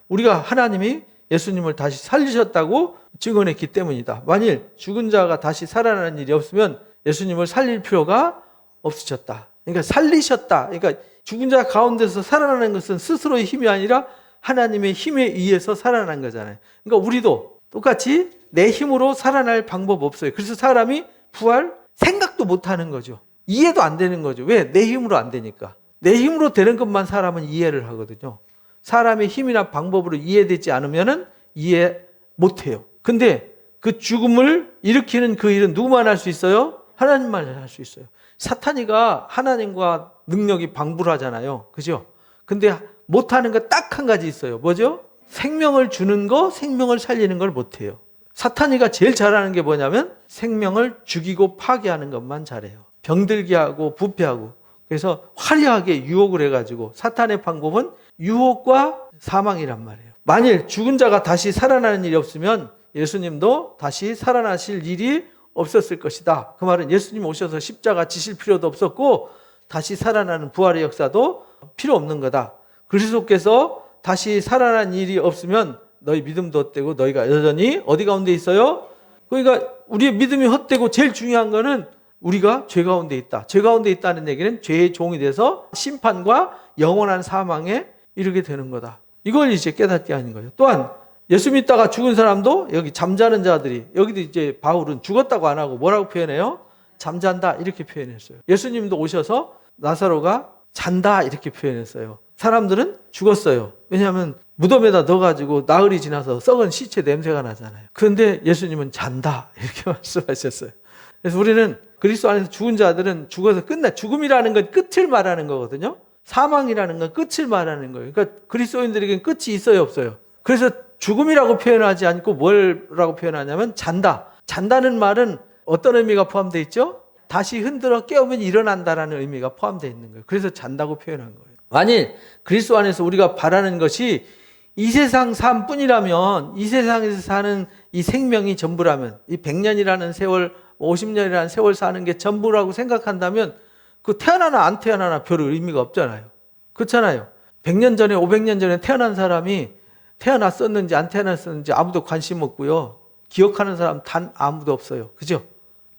우리가 하나님이 예수님을 다시 살리셨다고 증언했기 때문이다. 만일 죽은 자가 다시 살아나는 일이 없으면 예수님을 살릴 필요가 없으셨다. 그러니까 살리셨다. 그러니까 죽은 자 가운데서 살아나는 것은 스스로의 힘이 아니라 하나님의 힘에 의해서 살아난 거잖아요. 그러니까 우리도 똑같이 내 힘으로 살아날 방법 없어요. 그래서 사람이 부활 생각도 못 하는 거죠. 이해도 안 되는 거죠. 왜? 내 힘으로 안 되니까. 내 힘으로 되는 것만 사람은 이해를 하거든요. 사람의 힘이나 방법으로 이해되지 않으면 이해 못 해요. 근데 그 죽음을 일으키는 그 일은 누구만 할 수 있어요? 하나님만 할 수 있어요. 사탄이가 하나님과 능력이 방불하잖아요. 그죠? 근데 못하는 거 딱 한 가지 있어요. 뭐죠? 생명을 주는 거, 생명을 살리는 걸 못해요. 사탄이가 제일 잘하는 게 뭐냐면 생명을 죽이고 파괴하는 것만 잘해요. 병들게 하고 부패하고. 그래서 화려하게 유혹을 해가지고 사탄의 방법은 유혹과 사망이란 말이에요. 만일 죽은 자가 다시 살아나는 일이 없으면 예수님도 다시 살아나실 일이 없었을 것이다. 그 말은 예수님 오셔서 십자가 지실 필요도 없었고 다시 살아나는 부활의 역사도 필요 없는 거다. 그리스도께서 다시 살아난 일이 없으면 너희 믿음도 헛되고 너희가 여전히 어디 가운데 있어요? 그러니까 우리의 믿음이 헛되고 제일 중요한 거는 우리가 죄 가운데 있다. 죄 가운데 있다는 얘기는 죄의 종이 돼서 심판과 영원한 사망에 이르게 되는 거다. 이걸 이제 깨닫게 하는 거예요. 또한 예수 믿다가 죽은 사람도 여기 잠자는 자들이 여기도 이제 바울은 죽었다고 안 하고 뭐라고 표현해요? 잠잔다 이렇게 표현했어요. 예수님도 오셔서 나사로가 잔다 이렇게 표현했어요. 사람들은 죽었어요. 왜냐하면 무덤에다 넣어가지고 나흘이 지나서 썩은 시체 냄새가 나잖아요. 그런데 예수님은 잔다 이렇게 말씀하셨어요. 그래서 우리는 그리스도 안에서 죽은 자들은 죽어서 끝나. 죽음이라는 건 끝을 말하는 거거든요. 사망이라는 건 끝을 말하는 거예요. 그러니까 그리스도인들에게는 끝이 있어요, 없어요? 그래서 죽음이라고 표현하지 않고 뭐라고 표현하냐면 잔다. 잔다는 말은 어떤 의미가 포함되어 있죠? 다시 흔들어 깨우면 일어난다라는 의미가 포함되어 있는 거예요. 그래서 잔다고 표현한 거예요. 만일 그리스도 안에서 우리가 바라는 것이 이 세상 삶뿐이라면, 이 세상에서 사는 이 생명이 전부라면, 이 100년이라는 세월, 50년이라는 세월 사는 게 전부라고 생각한다면 그 태어나나 안 태어나나 별 의미가 없잖아요. 그렇잖아요. 100년 전에 500년 전에 태어난 사람이 태어났었는지 안 태어났었는지 아무도 관심 없고요. 기억하는 사람 단 아무도 없어요. 그죠?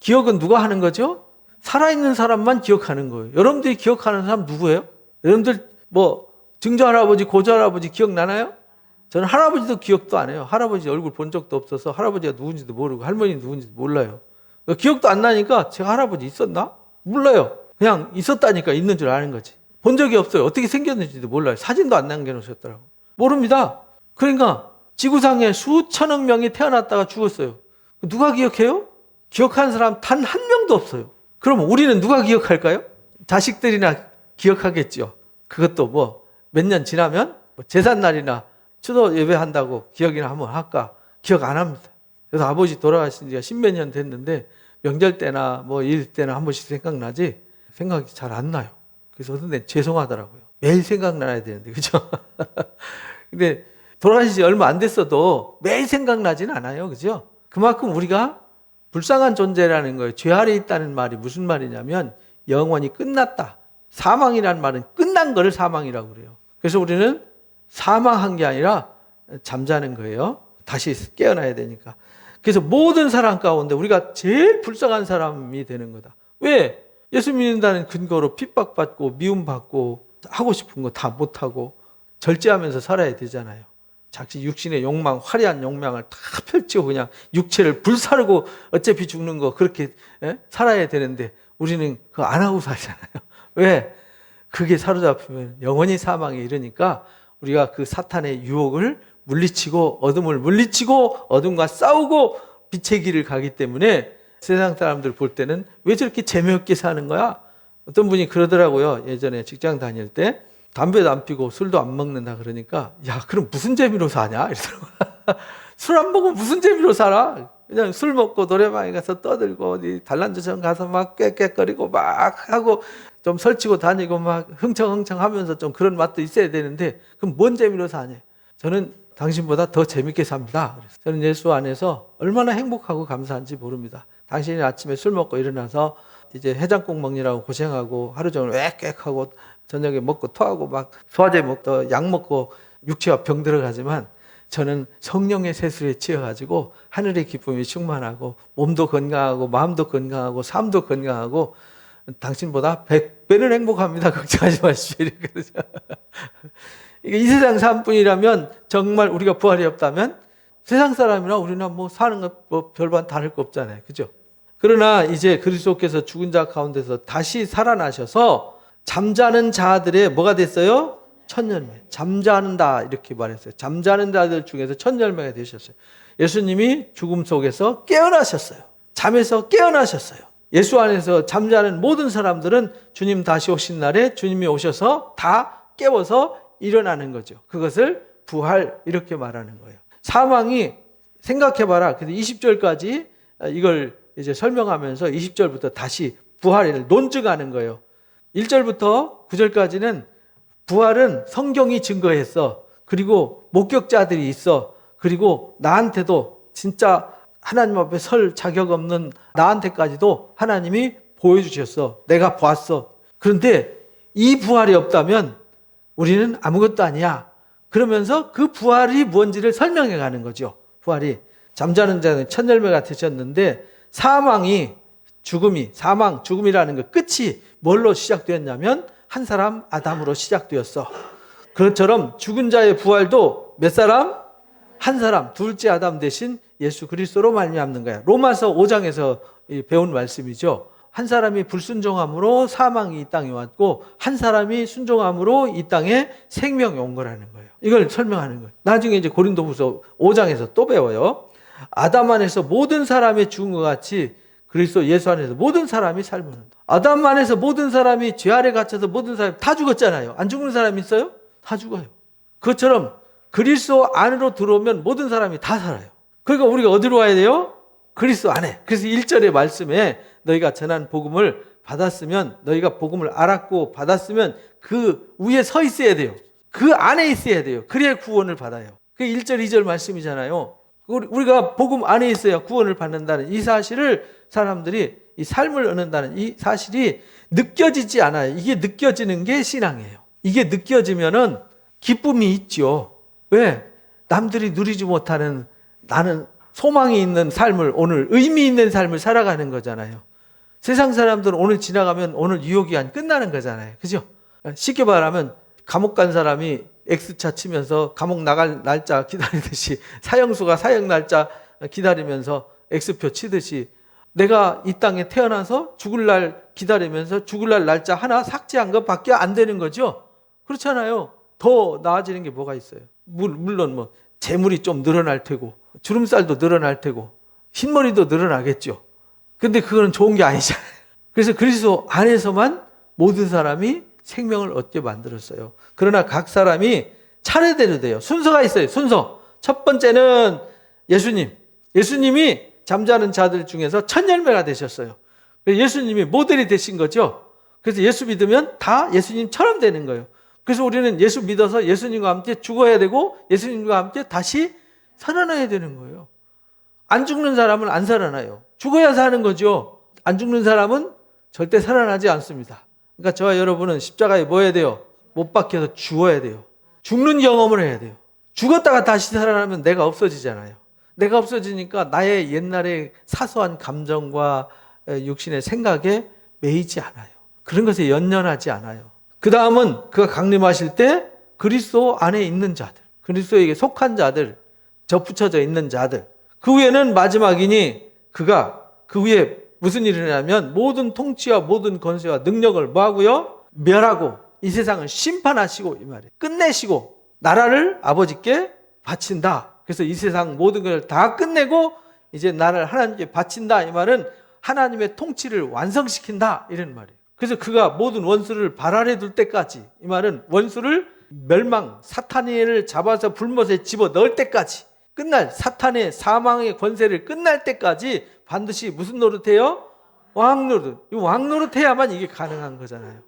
기억은 누가 하는 거죠? 살아있는 사람만 기억하는 거예요. 여러분들이 기억하는 사람 누구예요? 여러분들 뭐 증조할아버지, 고조할아버지 기억나나요? 저는 할아버지도 기억도 안 해요. 할아버지 얼굴 본 적도 없어서 할아버지가 누군지도 모르고 할머니 누군지도 몰라요. 기억도 안 나니까 제가 할아버지 있었나? 몰라요. 그냥 있었다니까 있는 줄 아는 거지. 본 적이 없어요. 어떻게 생겼는지도 몰라요. 사진도 안 남겨놓으셨더라고. 모릅니다. 그러니까 지구상에 수천억 명이 태어났다가 죽었어요. 누가 기억해요? 기억하는 사람 단 한 명도 없어요. 그럼 우리는 누가 기억할까요? 자식들이나 기억하겠죠. 그것도 뭐 몇 년 지나면 제삿날이나 추도 예배한다고 기억이나 한번 할까? 기억 안 합니다. 그래서 아버지 돌아가신 지가 10몇 년 됐는데 명절 때나 뭐 일 때나 한 번씩 생각나지 생각이 잘 안 나요. 그래서 어떤 데 죄송하더라고요. 매일 생각나야 되는데 그죠? 근데 돌아가신 지 얼마 안 됐어도 매일 생각나지는 않아요. 그죠? 그만큼 우리가 불쌍한 존재라는 거예요. 죄 아래 있다는 말이 무슨 말이냐면 영원히 끝났다. 사망이라는 말은 끝난 거를 사망이라고 그래요. 그래서 우리는 사망한 게 아니라 잠자는 거예요. 다시 깨어나야 되니까. 그래서 모든 사람 가운데 우리가 제일 불쌍한 사람이 되는 거다. 왜? 예수 믿는다는 근거로 핍박받고 미움받고 하고 싶은 거 다 못하고 절제하면서 살아야 되잖아요. 자기 육신의 욕망, 화려한 욕망을 다 펼치고 그냥 육체를 불사르고 어차피 죽는 거 그렇게 살아야 되는데 우리는 그거 안 하고 살잖아요. 왜? 그게 사로잡히면 영원히 사망에 이르니까 우리가 그 사탄의 유혹을 물리치고 어둠을 물리치고 어둠과 싸우고 빛의 길을 가기 때문에 세상 사람들 볼 때는 왜 저렇게 재미없게 사는 거야? 어떤 분이 그러더라고요. 예전에 직장 다닐 때 담배도 안 피고 술도 안 먹는다 그러니까 야 그럼 무슨 재미로 사냐? 이러더라고요. 술 안 먹으면 무슨 재미로 살아? 그냥 술 먹고 노래방에 가서 떠들고 어디 단란주점 가서 막 꾀꾀거리고 막 하고 좀 설치고 다니고 막 흥청흥청 하면서 좀 그런 맛도 있어야 되는데 그럼 뭔 재미로 사냐? 저는 당신보다 더 재밌게 삽니다. 그래서 저는 예수 안에서 얼마나 행복하고 감사한지 모릅니다. 당신이 아침에 술 먹고 일어나서 이제 해장국 먹느라고 고생하고 하루 종일 꽥꽥하고 저녁에 먹고 토하고 막 소화제 먹고 약 먹고 육체와 병 들어가지만 저는 성령의 세술에 취해가지고 하늘의 기쁨이 충만하고 몸도 건강하고 마음도 건강하고 삶도 건강하고 당신보다 100배는 행복합니다. 걱정하지 마십시오. 이 세상 삶뿐이라면 정말 우리가 부활이 없다면 세상 사람이나 우리나 뭐 사는 것 뭐 별반 다를 거 없잖아요. 그죠? 그러나 이제 그리스도께서 죽은 자 가운데서 다시 살아나셔서 잠자는 자들의 뭐가 됐어요? 첫 열매. 잠자는다 이렇게 말했어요. 잠자는 자들 중에서 첫 열매가 되셨어요. 예수님이 죽음 속에서 깨어나셨어요. 잠에서 깨어나셨어요. 예수 안에서 잠자는 모든 사람들은 주님 다시 오신 날에 주님이 오셔서 다 깨워서 일어나는 거죠. 그것을 부활 이렇게 말하는 거예요. 사망이 생각해봐라. 그래서 20절까지 이걸 이제 설명하면서 20절부터 다시 부활을 논증하는 거예요. 1절부터 9절까지는 부활은 성경이 증거했어. 그리고 목격자들이 있어. 그리고 나한테도 진짜 하나님 앞에 설 자격 없는 나한테까지도 하나님이 보여주셨어. 내가 보았어. 그런데 이 부활이 없다면 우리는 아무것도 아니야. 그러면서 그 부활이 뭔지를 설명해 가는 거죠. 부활이. 잠자는 자는 첫 열매가 되셨는데 사망이 죽음이 사망 죽음이라는 것 끝이 뭘로 시작되었냐면 한 사람 아담으로 시작되었어. 그것처럼 죽은 자의 부활도 몇 사람? 한 사람 둘째 아담 대신 예수 그리스도로 말미암는 거야. 로마서 5장에서 배운 말씀이죠. 한 사람이 불순종함으로 사망이 이 땅에 왔고 한 사람이 순종함으로 이 땅에 생명이 온 거라는 거예요. 이걸 설명하는 거예요. 나중에 이제 고린도후서 5장에서 또 배워요. 아담 안에서 모든 사람이 죽은 것 같이 그리스도 예수 안에서 모든 사람이 삶을 얻는다. 아담 안에서 모든 사람이 죄 아래 갇혀서 모든 사람이 다 죽었잖아요. 안 죽는 사람이 있어요? 다 죽어요. 그것처럼 그리스도 안으로 들어오면 모든 사람이 다 살아요. 그러니까 우리가 어디로 와야 돼요? 그리스도 안에. 그래서 1절의 말씀에 너희가 전한 복음을 받았으면 너희가 복음을 알았고 받았으면 그 위에 서 있어야 돼요. 그 안에 있어야 돼요. 그래야 구원을 받아요. 그게 1절 2절 말씀이잖아요. 우리가 복음 안에 있어야 구원을 받는다는 이 사실을 사람들이 이 삶을 얻는다는 이 사실이 느껴지지 않아요. 이게 느껴지는 게 신앙이에요. 이게 느껴지면은 기쁨이 있죠. 왜? 남들이 누리지 못하는 나는 소망이 있는 삶을 오늘 의미 있는 삶을 살아가는 거잖아요. 세상 사람들은 오늘 지나가면 오늘 유효기한 끝나는 거잖아요. 그죠? 쉽게 말하면 감옥 간 사람이 X차 치면서 감옥 나갈 날짜 기다리듯이 사형수가 사형 날짜 기다리면서 X표 치듯이 내가 이 땅에 태어나서 죽을 날 기다리면서 죽을 날 날짜 하나 삭제한 것밖에 안 되는 거죠. 그렇잖아요. 더 나아지는 게 뭐가 있어요. 물론 뭐 재물이 좀 늘어날 테고 주름살도 늘어날 테고 흰머리도 늘어나겠죠. 근데 그거는 좋은 게 아니잖아요. 그래서 그리스도 안에서만 모든 사람이 생명을 얻게 만들었어요. 그러나 각 사람이 차례대로 돼요. 순서가 있어요. 순서. 첫 번째는 예수님이 잠자는 자들 중에서 첫 열매가 되셨어요. 예수님이 모델이 되신 거죠. 그래서 예수 믿으면 다 예수님처럼 되는 거예요. 그래서 우리는 예수 믿어서 예수님과 함께 죽어야 되고 예수님과 함께 다시 살아나야 되는 거예요. 안 죽는 사람은 안 살아나요. 죽어야 사는 거죠. 안 죽는 사람은 절대 살아나지 않습니다. 그러니까 저와 여러분은 십자가에 뭐 해야 돼요? 못 박혀서 죽어야 돼요. 죽는 경험을 해야 돼요. 죽었다가 다시 살아나면 내가 없어지잖아요. 내가 없어지니까 나의 옛날의 사소한 감정과 육신의 생각에 매이지 않아요. 그런 것에 연연하지 않아요. 그 다음은 그가 강림하실 때 그리스도 안에 있는 자들, 그리스도에게 속한 자들, 접붙여져 있는 자들, 그 후에는 마지막이니 그가 그 후에 무슨 일이 일어나면 모든 통치와 모든 권세와 능력을 뭐하고요? 멸하고 이 세상을 심판하시고 이 말이에요. 끝내시고 나라를 아버지께 바친다. 그래서 이 세상 모든 걸 다 끝내고 이제 나라를 하나님께 바친다. 이 말은 하나님의 통치를 완성시킨다. 이런 말이에요. 그래서 그가 모든 원수를 발 아래 둘 때까지, 이 말은 원수를 멸망, 사탄을 잡아서 불못에 집어 넣을 때까지, 끝날 사탄의 사망의 권세를 끝날 때까지 반드시 무슨 노릇해요? 왕노릇. 이 왕노릇해야만 이게 가능한 거잖아요.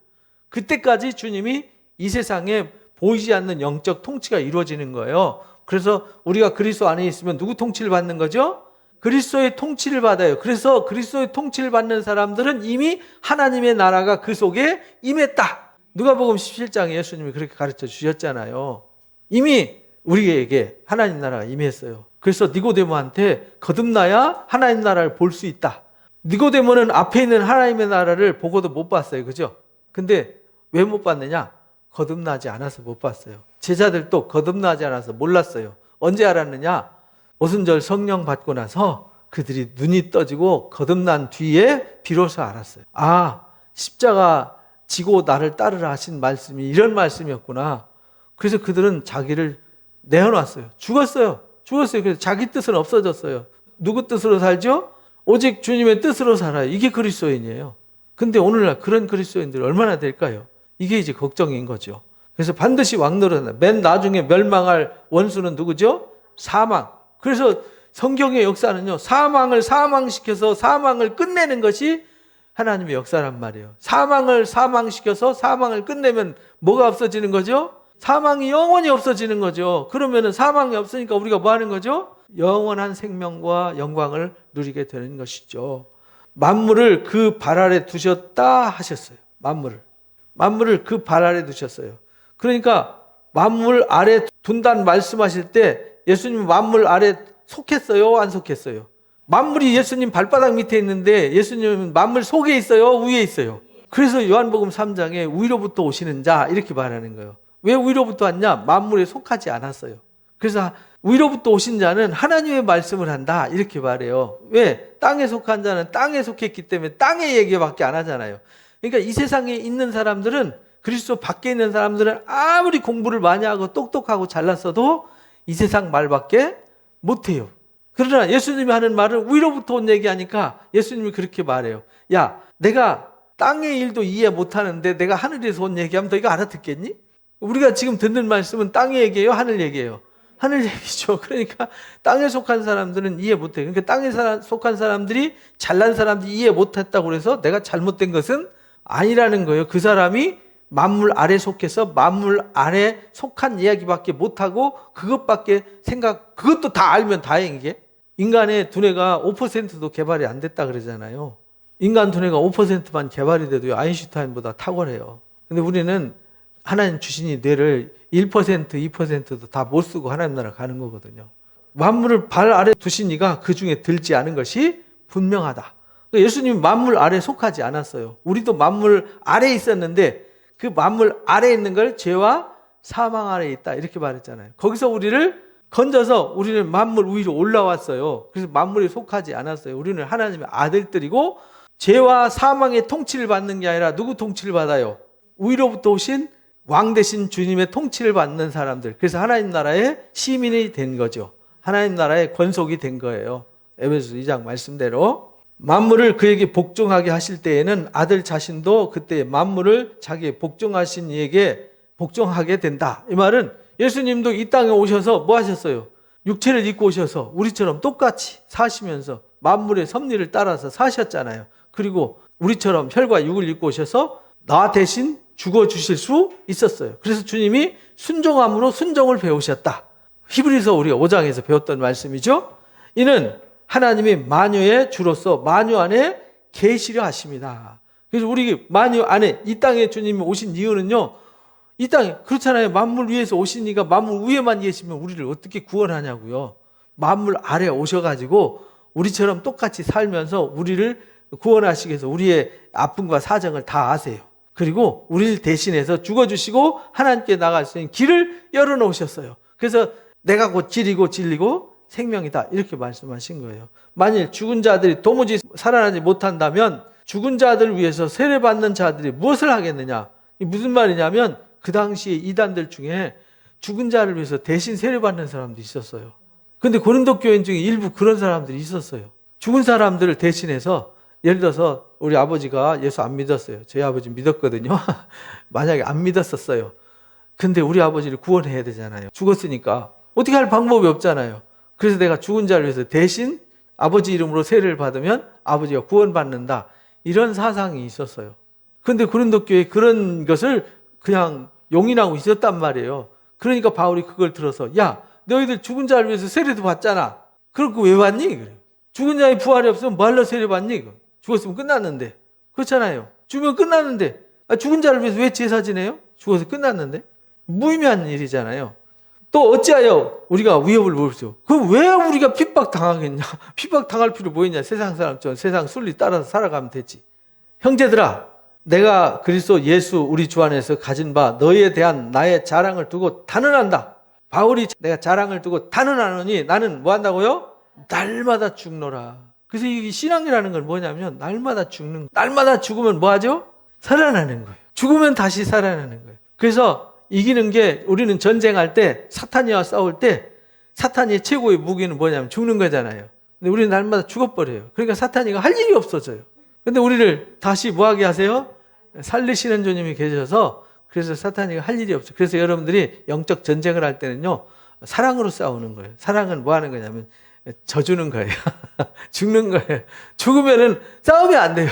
그때까지 주님이 이 세상에 보이지 않는 영적 통치가 이루어지는 거예요. 그래서 우리가 그리스도 안에 있으면 누구 통치를 받는 거죠? 그리스도의 통치를 받아요. 그래서 그리스도의 통치를 받는 사람들은 이미 하나님의 나라가 그 속에 임했다. 누가복음 17장에 예수님이 그렇게 가르쳐 주셨잖아요. 이미 우리에게 하나님 나라가 임했어요. 그래서 니고데모한테 거듭나야 하나님 나라를 볼 수 있다. 니고데모는 앞에 있는 하나님의 나라를 보고도 못 봤어요. 그죠? 근데 왜 못 봤느냐? 거듭나지 않아서 못 봤어요. 제자들도 거듭나지 않아서 몰랐어요. 언제 알았느냐? 오순절 성령 받고 나서 그들이 눈이 떠지고 거듭난 뒤에 비로소 알았어요. 아, 십자가 지고 나를 따르라 하신 말씀이 이런 말씀이었구나. 그래서 그들은 자기를 내어놨어요. 죽었어요. 그래서 자기 뜻은 없어졌어요. 누구 뜻으로 살죠? 오직 주님의 뜻으로 살아요. 이게 그리스도인이에요. 근데 오늘날 그런 그리스도인들이 얼마나 될까요? 이게 이제 걱정인 거죠. 그래서 반드시 왕노릇한다. 맨 나중에 멸망할 원수는 누구죠? 사망. 그래서 성경의 역사는요, 사망을 사망시켜서 사망을 끝내는 것이 하나님의 역사란 말이에요. 사망을 사망시켜서 사망을 끝내면 뭐가 없어지는 거죠? 사망이 영원히 없어지는 거죠. 그러면은 사망이 없으니까 우리가 뭐 하는 거죠? 영원한 생명과 영광을 누리게 되는 것이죠. 만물을 그 발 아래 두셨다 하셨어요. 만물을 그 발 아래 두셨어요. 그러니까 만물 아래 둔다는 말씀하실 때 예수님은 만물 아래 속했어요? 안 속했어요? 만물이 예수님 발바닥 밑에 있는데 예수님은 만물 속에 있어요? 위에 있어요? 그래서 요한복음 3장에 위로부터 오시는 자 이렇게 말하는 거예요. 왜 위로부터 왔냐? 만물에 속하지 않았어요. 그래서 위로부터 오신 자는 하나님의 말씀을 한다 이렇게 말해요. 왜? 땅에 속한 자는 땅에 속했기 때문에 땅의 얘기밖에 안 하잖아요. 그러니까 이 세상에 있는 사람들은, 그리스도 밖에 있는 사람들은 아무리 공부를 많이 하고 똑똑하고 잘났어도 이 세상 말밖에 못해요. 그러나 예수님이 하는 말은 위로부터 온 얘기하니까 예수님이 그렇게 말해요. 야, 내가 땅의 일도 이해 못하는데 내가 하늘에서 온 얘기하면 너 이거 알아듣겠니? 우리가 지금 듣는 말씀은 땅의 얘기예요? 하늘 얘기예요? 하늘 얘기죠. 그러니까 땅에 속한 사람들은 이해 못해요. 그러니까 땅에 속한 사람들이 잘난 사람들이 이해 못했다고 그래서 내가 잘못된 것은 아니라는 거예요. 그 사람이 만물 아래 속해서 만물 아래 속한 이야기밖에 못하고 그것밖에 그것도 다 알면 다행이게. 인간의 두뇌가 5%도 개발이 안 됐다 그러잖아요. 인간 두뇌가 5%만 개발이 돼도 아인슈타인보다 탁월해요. 근데 우리는 하나님 주신 이 뇌를 1%, 2%도 다 못 쓰고 하나님 나라 가는 거거든요. 만물을 발 아래 두시니가 그 중에 들지 않은 것이 분명하다. 예수님은 만물 아래 속하지 않았어요. 우리도 만물 아래에 있었는데 그 만물 아래에 있는 걸 죄와 사망 아래에 있다 이렇게 말했잖아요. 거기서 우리를 건져서 우리는 만물 위로 올라왔어요. 그래서 만물에 속하지 않았어요. 우리는 하나님의 아들들이고 죄와 사망의 통치를 받는 게 아니라 누구 통치를 받아요? 위로부터 오신 왕 대신 주님의 통치를 받는 사람들. 그래서 하나님 나라의 시민이 된 거죠. 하나님 나라의 권속이 된 거예요. 에베소서 2장 말씀대로. 만물을 그에게 복종하게 하실 때에는 아들 자신도 그때 만물을 자기의 복종하신 이에게 복종하게 된다. 이 말은 예수님도 이 땅에 오셔서 뭐 하셨어요? 육체를 입고 오셔서 우리처럼 똑같이 사시면서 만물의 섭리를 따라서 사셨잖아요. 그리고 우리처럼 혈과 육을 입고 오셔서 나 대신 죽어주실 수 있었어요. 그래서 주님이 순종함으로 순종을 배우셨다. 히브리서 우리가 5장에서 배웠던 말씀이죠. 이는 하나님이 만유의 주로서 만유 안에 계시려 하십니다. 그래서 우리 만유 안에 이 땅에 주님이 오신 이유는요. 이 땅에 그렇잖아요. 만물 위에서 오신 이가 만물 위에만 계시면 우리를 어떻게 구원하냐고요. 만물 아래 오셔가지고 우리처럼 똑같이 살면서 우리를 구원하시기 위해서 우리의 아픔과 사정을 다 아세요. 그리고 우리를 대신해서 죽어주시고 하나님께 나갈 수 있는 길을 열어놓으셨어요. 그래서 내가 곧 길이고 진리고 생명이다 이렇게 말씀하신 거예요. 만일 죽은 자들이 도무지 살아나지 못한다면 죽은 자들을 위해서 세례받는 자들이 무엇을 하겠느냐. 무슨 말이냐면 그 당시에 이단들 중에 죽은 자를 위해서 대신 세례받는 사람도 있었어요. 근데 고린도 교인 중에 일부 그런 사람들이 있었어요. 죽은 사람들을 대신해서 예를 들어서 우리 아버지가 예수 안 믿었어요. 저희 아버지 믿었거든요. 만약에 안 믿었었어요. 근데 우리 아버지를 구원해야 되잖아요. 죽었으니까 어떻게 할 방법이 없잖아요. 그래서 내가 죽은 자를 위해서 대신 아버지 이름으로 세례를 받으면 아버지가 구원받는다. 이런 사상이 있었어요. 근데 고린도 교회에 그런 것을 그냥 용인하고 있었단 말이에요. 그러니까 바울이 그걸 들어서 야 너희들 죽은 자를 위해서 세례도 받잖아. 그럼 그거 왜 받니? 그래요. 죽은 자의 부활이 없으면 뭐하러 세례 받니? 죽었으면 끝났는데. 그렇잖아요. 죽으면 끝났는데. 죽은 자를 위해서 왜 제사 지내요? 죽어서 끝났는데. 무의미한 일이잖아요. 또 어찌하여 우리가 위협을 모르죠. 그럼 왜 우리가 핍박당하겠냐? 핍박당할 필요 뭐 있냐? 세상 사람처럼 세상 순리 따라서 살아가면 되지. 형제들아, 내가 그리스도 예수 우리 주 안에서 가진 바 너희에 대한 나의 자랑을 두고 단언한다. 바울이 내가 자랑을 두고 단언하노니 나는 뭐 한다고요? 날마다 죽노라. 그래서 이 신앙이라는 건 뭐냐면 날마다 죽는, 날마다 죽으면 뭐 하죠? 살아나는 거예요. 죽으면 다시 살아나는 거예요. 그래서 이기는 게 우리는 전쟁할 때 사탄이와 싸울 때 사탄의 최고의 무기는 뭐냐면 죽는 거잖아요. 근데 우리는 날마다 죽어버려요. 그러니까 사탄이가 할 일이 없어져요. 근데 우리를 다시 뭐하게 하세요? 살리시는 주님이 계셔서 그래서 사탄이가 할 일이 없어요. 그래서 여러분들이 영적 전쟁을 할 때는요 사랑으로 싸우는 거예요. 사랑은 뭐 하는 거냐면 져주는 거예요. 죽는 거예요. 죽으면은 싸우면 안 돼요.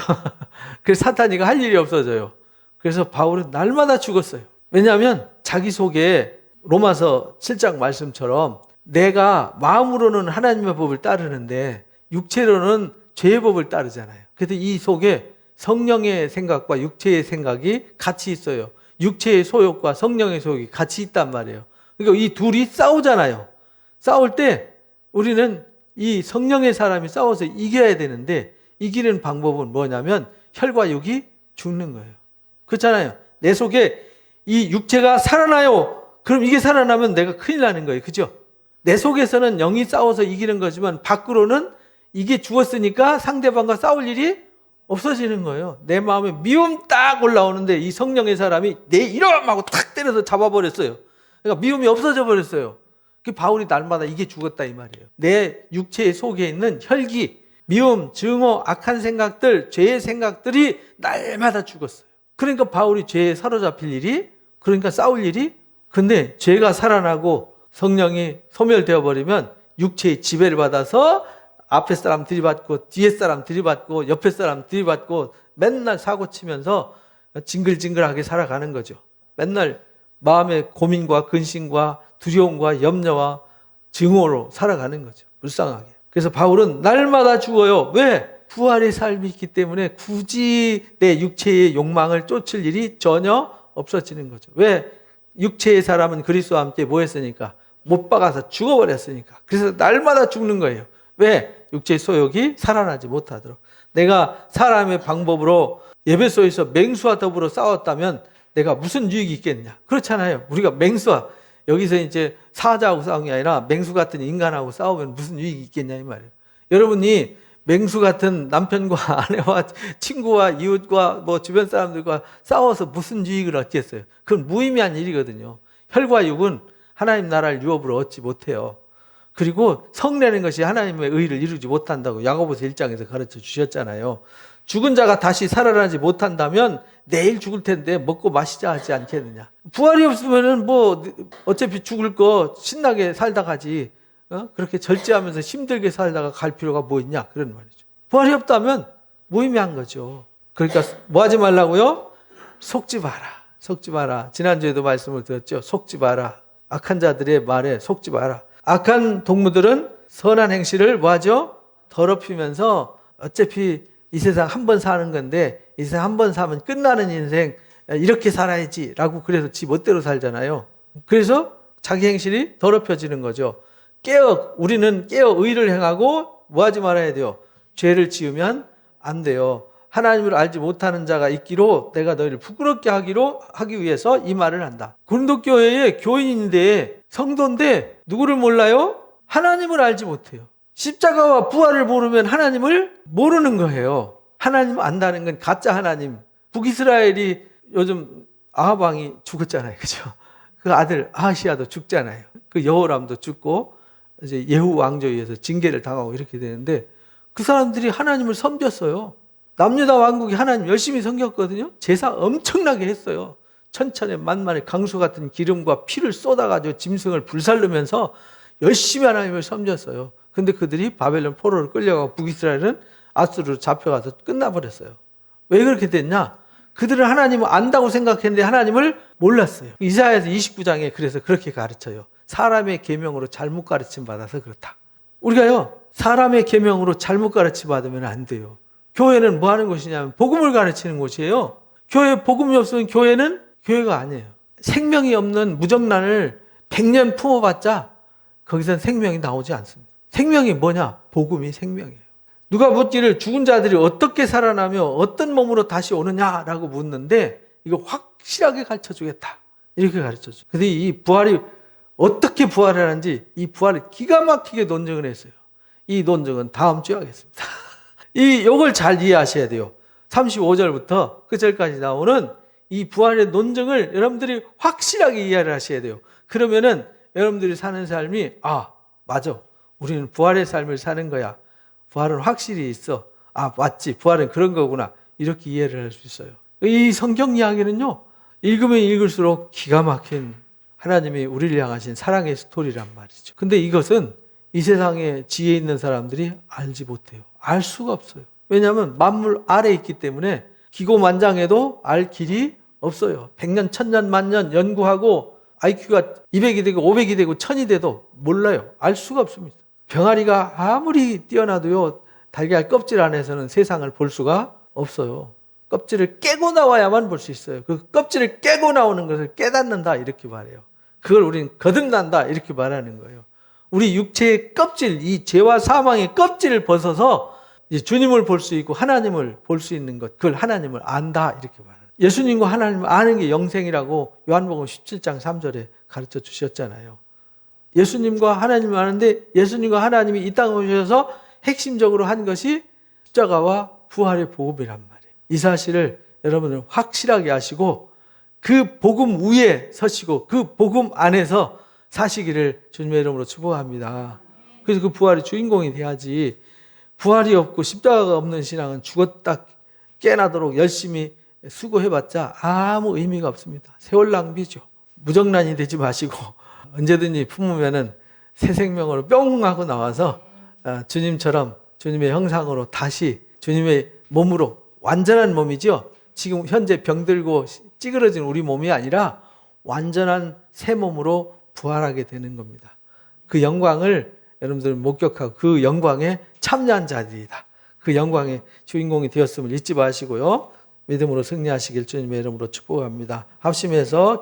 그래서 사탄이가 할 일이 없어져요. 그래서 바울은 날마다 죽었어요. 왜냐하면 자기 속에 로마서 7장 말씀처럼 내가 마음으로는 하나님의 법을 따르는데 육체로는 죄의 법을 따르잖아요. 그래서 이 속에 성령의 생각과 육체의 생각이 같이 있어요. 육체의 소욕과 성령의 소욕이 같이 있단 말이에요. 그러니까 이 둘이 싸우잖아요. 싸울 때 우리는 이 성령의 사람이 싸워서 이겨야 되는데 이기는 방법은 뭐냐면 혈과 육이 죽는 거예요. 그렇잖아요. 내 속에 이 육체가 살아나요. 그럼 이게 살아나면 내가 큰일 나는 거예요. 그죠? 내 속에서는 영이 싸워서 이기는 거지만 밖으로는 이게 죽었으니까 상대방과 싸울 일이 없어지는 거예요. 내 마음에 미움 딱 올라오는데 이 성령의 사람이 내 이름 하고 탁 때려서 잡아버렸어요. 그러니까 미움이 없어져 버렸어요. 그 바울이 날마다 이게 죽었다 이 말이에요. 내 육체 속에 있는 혈기, 미움, 증오, 악한 생각들, 죄의 생각들이 날마다 죽었어요. 그러니까 바울이 죄에 사로잡힐 일이, 그러니까 싸울 일이, 근데 죄가 살아나고 성령이 소멸되어 버리면 육체의 지배를 받아서 앞에 사람 들이받고 뒤에 사람 들이받고 옆에 사람 들이받고 맨날 사고 치면서 징글징글하게 살아가는 거죠. 맨날 마음의 고민과 근심과 두려움과 염려와 증오로 살아가는 거죠. 불쌍하게. 그래서 바울은 날마다 죽어요. 왜? 부활의 삶이 있기 때문에 굳이 내 육체의 욕망을 쫓을 일이 전혀 없어지는 거죠. 왜? 육체의 사람은 그리스도와 함께 뭐 했으니까? 못 박아서 죽어버렸으니까. 그래서 날마다 죽는 거예요. 왜? 육체의 소욕이 살아나지 못하도록. 내가 사람의 방법으로 예배소에서 맹수와 더불어 싸웠다면 내가 무슨 유익이 있겠냐? 그렇잖아요. 우리가 맹수와 여기서 이제 사자하고 싸운 게 아니라 맹수 같은 인간하고 싸우면 무슨 유익이 있겠냐 이 말이에요. 여러분이 맹수 같은 남편과 아내와 친구와 이웃과 뭐 주변 사람들과 싸워서 무슨 유익을 얻겠어요? 그건 무의미한 일이거든요. 혈과 육은 하나님 나라를 유업으로 얻지 못해요. 그리고 성내는 것이 하나님의 의를 이루지 못한다고 야고보서 1장에서 가르쳐 주셨잖아요. 죽은 자가 다시 살아나지 못한다면 내일 죽을 텐데 먹고 마시자 하지 않겠느냐. 부활이 없으면은 뭐 어차피 죽을 거 신나게 살다 가지. 그렇게 절제하면서 힘들게 살다가 갈 필요가 뭐 있냐 그런 말이죠. 부활이 없다면 무의미한 거죠. 그러니까 뭐 하지 말라고요? 속지 마라. 속지 마라. 지난주에도 말씀을 드렸죠. 속지 마라. 악한 자들의 말에 속지 마라. 악한 동무들은 선한 행실을 뭐 하죠? 더럽히면서 어차피 이 세상 한 번 사는 건데 이 세상 한 번 사면 끝나는 인생 이렇게 살아야지 라고 그래서 지 멋대로 살잖아요. 그래서 자기 행실이 더럽혀지는 거죠. 우리는 깨어 의를 행하고 뭐 하지 말아야 돼요? 죄를 지으면 안 돼요. 하나님을 알지 못하는 자가 있기로 내가 너희를 부끄럽게 하기 위해서 이 말을 한다. 고린도 교회의 교인인데 성도인데 누구를 몰라요? 하나님을 알지 못해요. 십자가와 부활을 모르면 하나님을 모르는 거예요. 하나님 안다는 건 가짜 하나님. 북이스라엘이 요즘 아합 왕이 죽었잖아요. 그죠? 그 아들 아하시아도 죽잖아요. 그 여호람도 죽고 이제 예후 왕조에 의해서 징계를 당하고 이렇게 되는데 그 사람들이 하나님을 섬겼어요. 남유다 왕국이 하나님 열심히 섬겼거든요. 제사 엄청나게 했어요. 천천에 만만에 강수 같은 기름과 피를 쏟아가지고 짐승을 불살르면서 열심히 하나님을 섬겼어요. 근데 그들이 바벨론 포로로 끌려가고 북이스라엘은 아수르로 잡혀가서 끝나버렸어요. 왜 그렇게 됐냐? 그들은 하나님을 안다고 생각했는데 하나님을 몰랐어요. 이사야서 29장에 그래서 그렇게 가르쳐요. 사람의 계명으로 잘못 가르침 받아서 그렇다. 우리가요, 사람의 계명으로 잘못 가르침 받으면 안 돼요. 교회는 뭐 하는 곳이냐면 복음을 가르치는 곳이에요. 교회에 복음이 없으면 교회는 교회가 아니에요. 생명이 없는 무정란을 100년 품어봤자 거기선 생명이 나오지 않습니다. 생명이 뭐냐? 복음이 생명이에요. 누가 묻기를 죽은 자들이 어떻게 살아나며 어떤 몸으로 다시 오느냐라고 묻는데 이거 확실하게 가르쳐주겠다. 이렇게 가르쳐줘. 근데 이 부활이 어떻게 부활하는지 이 부활을 기가 막히게 논증을 했어요. 이 논증은 다음 주에 하겠습니다. 이걸 잘 이해하셔야 돼요. 35절부터 그 절까지 나오는 이 부활의 논증을 여러분들이 확실하게 이해를 하셔야 돼요. 그러면은 여러분들이 사는 삶이 맞아. 우리는 부활의 삶을 사는 거야. 부활은 확실히 있어. 맞지. 부활은 그런 거구나. 이렇게 이해를 할 수 있어요. 이 성경 이야기는요. 읽으면 읽을수록 기가 막힌 하나님이 우리를 향하신 사랑의 스토리란 말이죠. 근데 이것은 이 세상에 지혜 있는 사람들이 알지 못해요. 알 수가 없어요. 왜냐하면 만물 아래에 있기 때문에 기고만장해도 알 길이 없어요. 100년, 1000년, 만년 연구하고 IQ가 200이 되고 500이 되고 1000이 돼도 몰라요. 알 수가 없습니다. 병아리가 아무리 뛰어나도요. 달걀 껍질 안에서는 세상을 볼 수가 없어요. 껍질을 깨고 나와야만 볼 수 있어요. 그 껍질을 깨고 나오는 것을 깨닫는다 이렇게 말해요. 그걸 우리는 거듭난다 이렇게 말하는 거예요. 우리 육체의 껍질, 이 죄와 사망의 껍질을 벗어서 이제 주님을 볼 수 있고 하나님을 볼 수 있는 것, 그걸 하나님을 안다 이렇게 말해요. 예수님과 하나님을 아는 게 영생이라고 요한복음 17장 3절에 가르쳐 주셨잖아요. 예수님과 하나님을 아는데 예수님과 하나님이 이 땅에 오셔서 핵심적으로 한 것이 십자가와 부활의 복음이란 말이에요. 이 사실을 여러분은 확실하게 아시고 그 복음 위에 서시고 그 복음 안에서 사시기를 주님의 이름으로 축복합니다. 그래서 그 부활의 주인공이 돼야지 부활이 없고 십자가가 없는 신앙은 죽었다 깨나도록 열심히 수고해봤자 아무 의미가 없습니다. 세월 낭비죠. 무정란이 되지 마시고 언제든지 품으면은 새 생명으로 뿅 하고 나와서 주님처럼 주님의 형상으로 다시 주님의 몸으로 완전한 몸이죠. 지금 현재 병들고 찌그러진 우리 몸이 아니라 완전한 새 몸으로 부활하게 되는 겁니다. 그 영광을 여러분들 목격하고 그 영광에 참여한 자들이다. 그 영광의 주인공이 되었음을 잊지 마시고요. 믿음으로 승리하시길 주님의 이름으로 축복합니다. 합심해서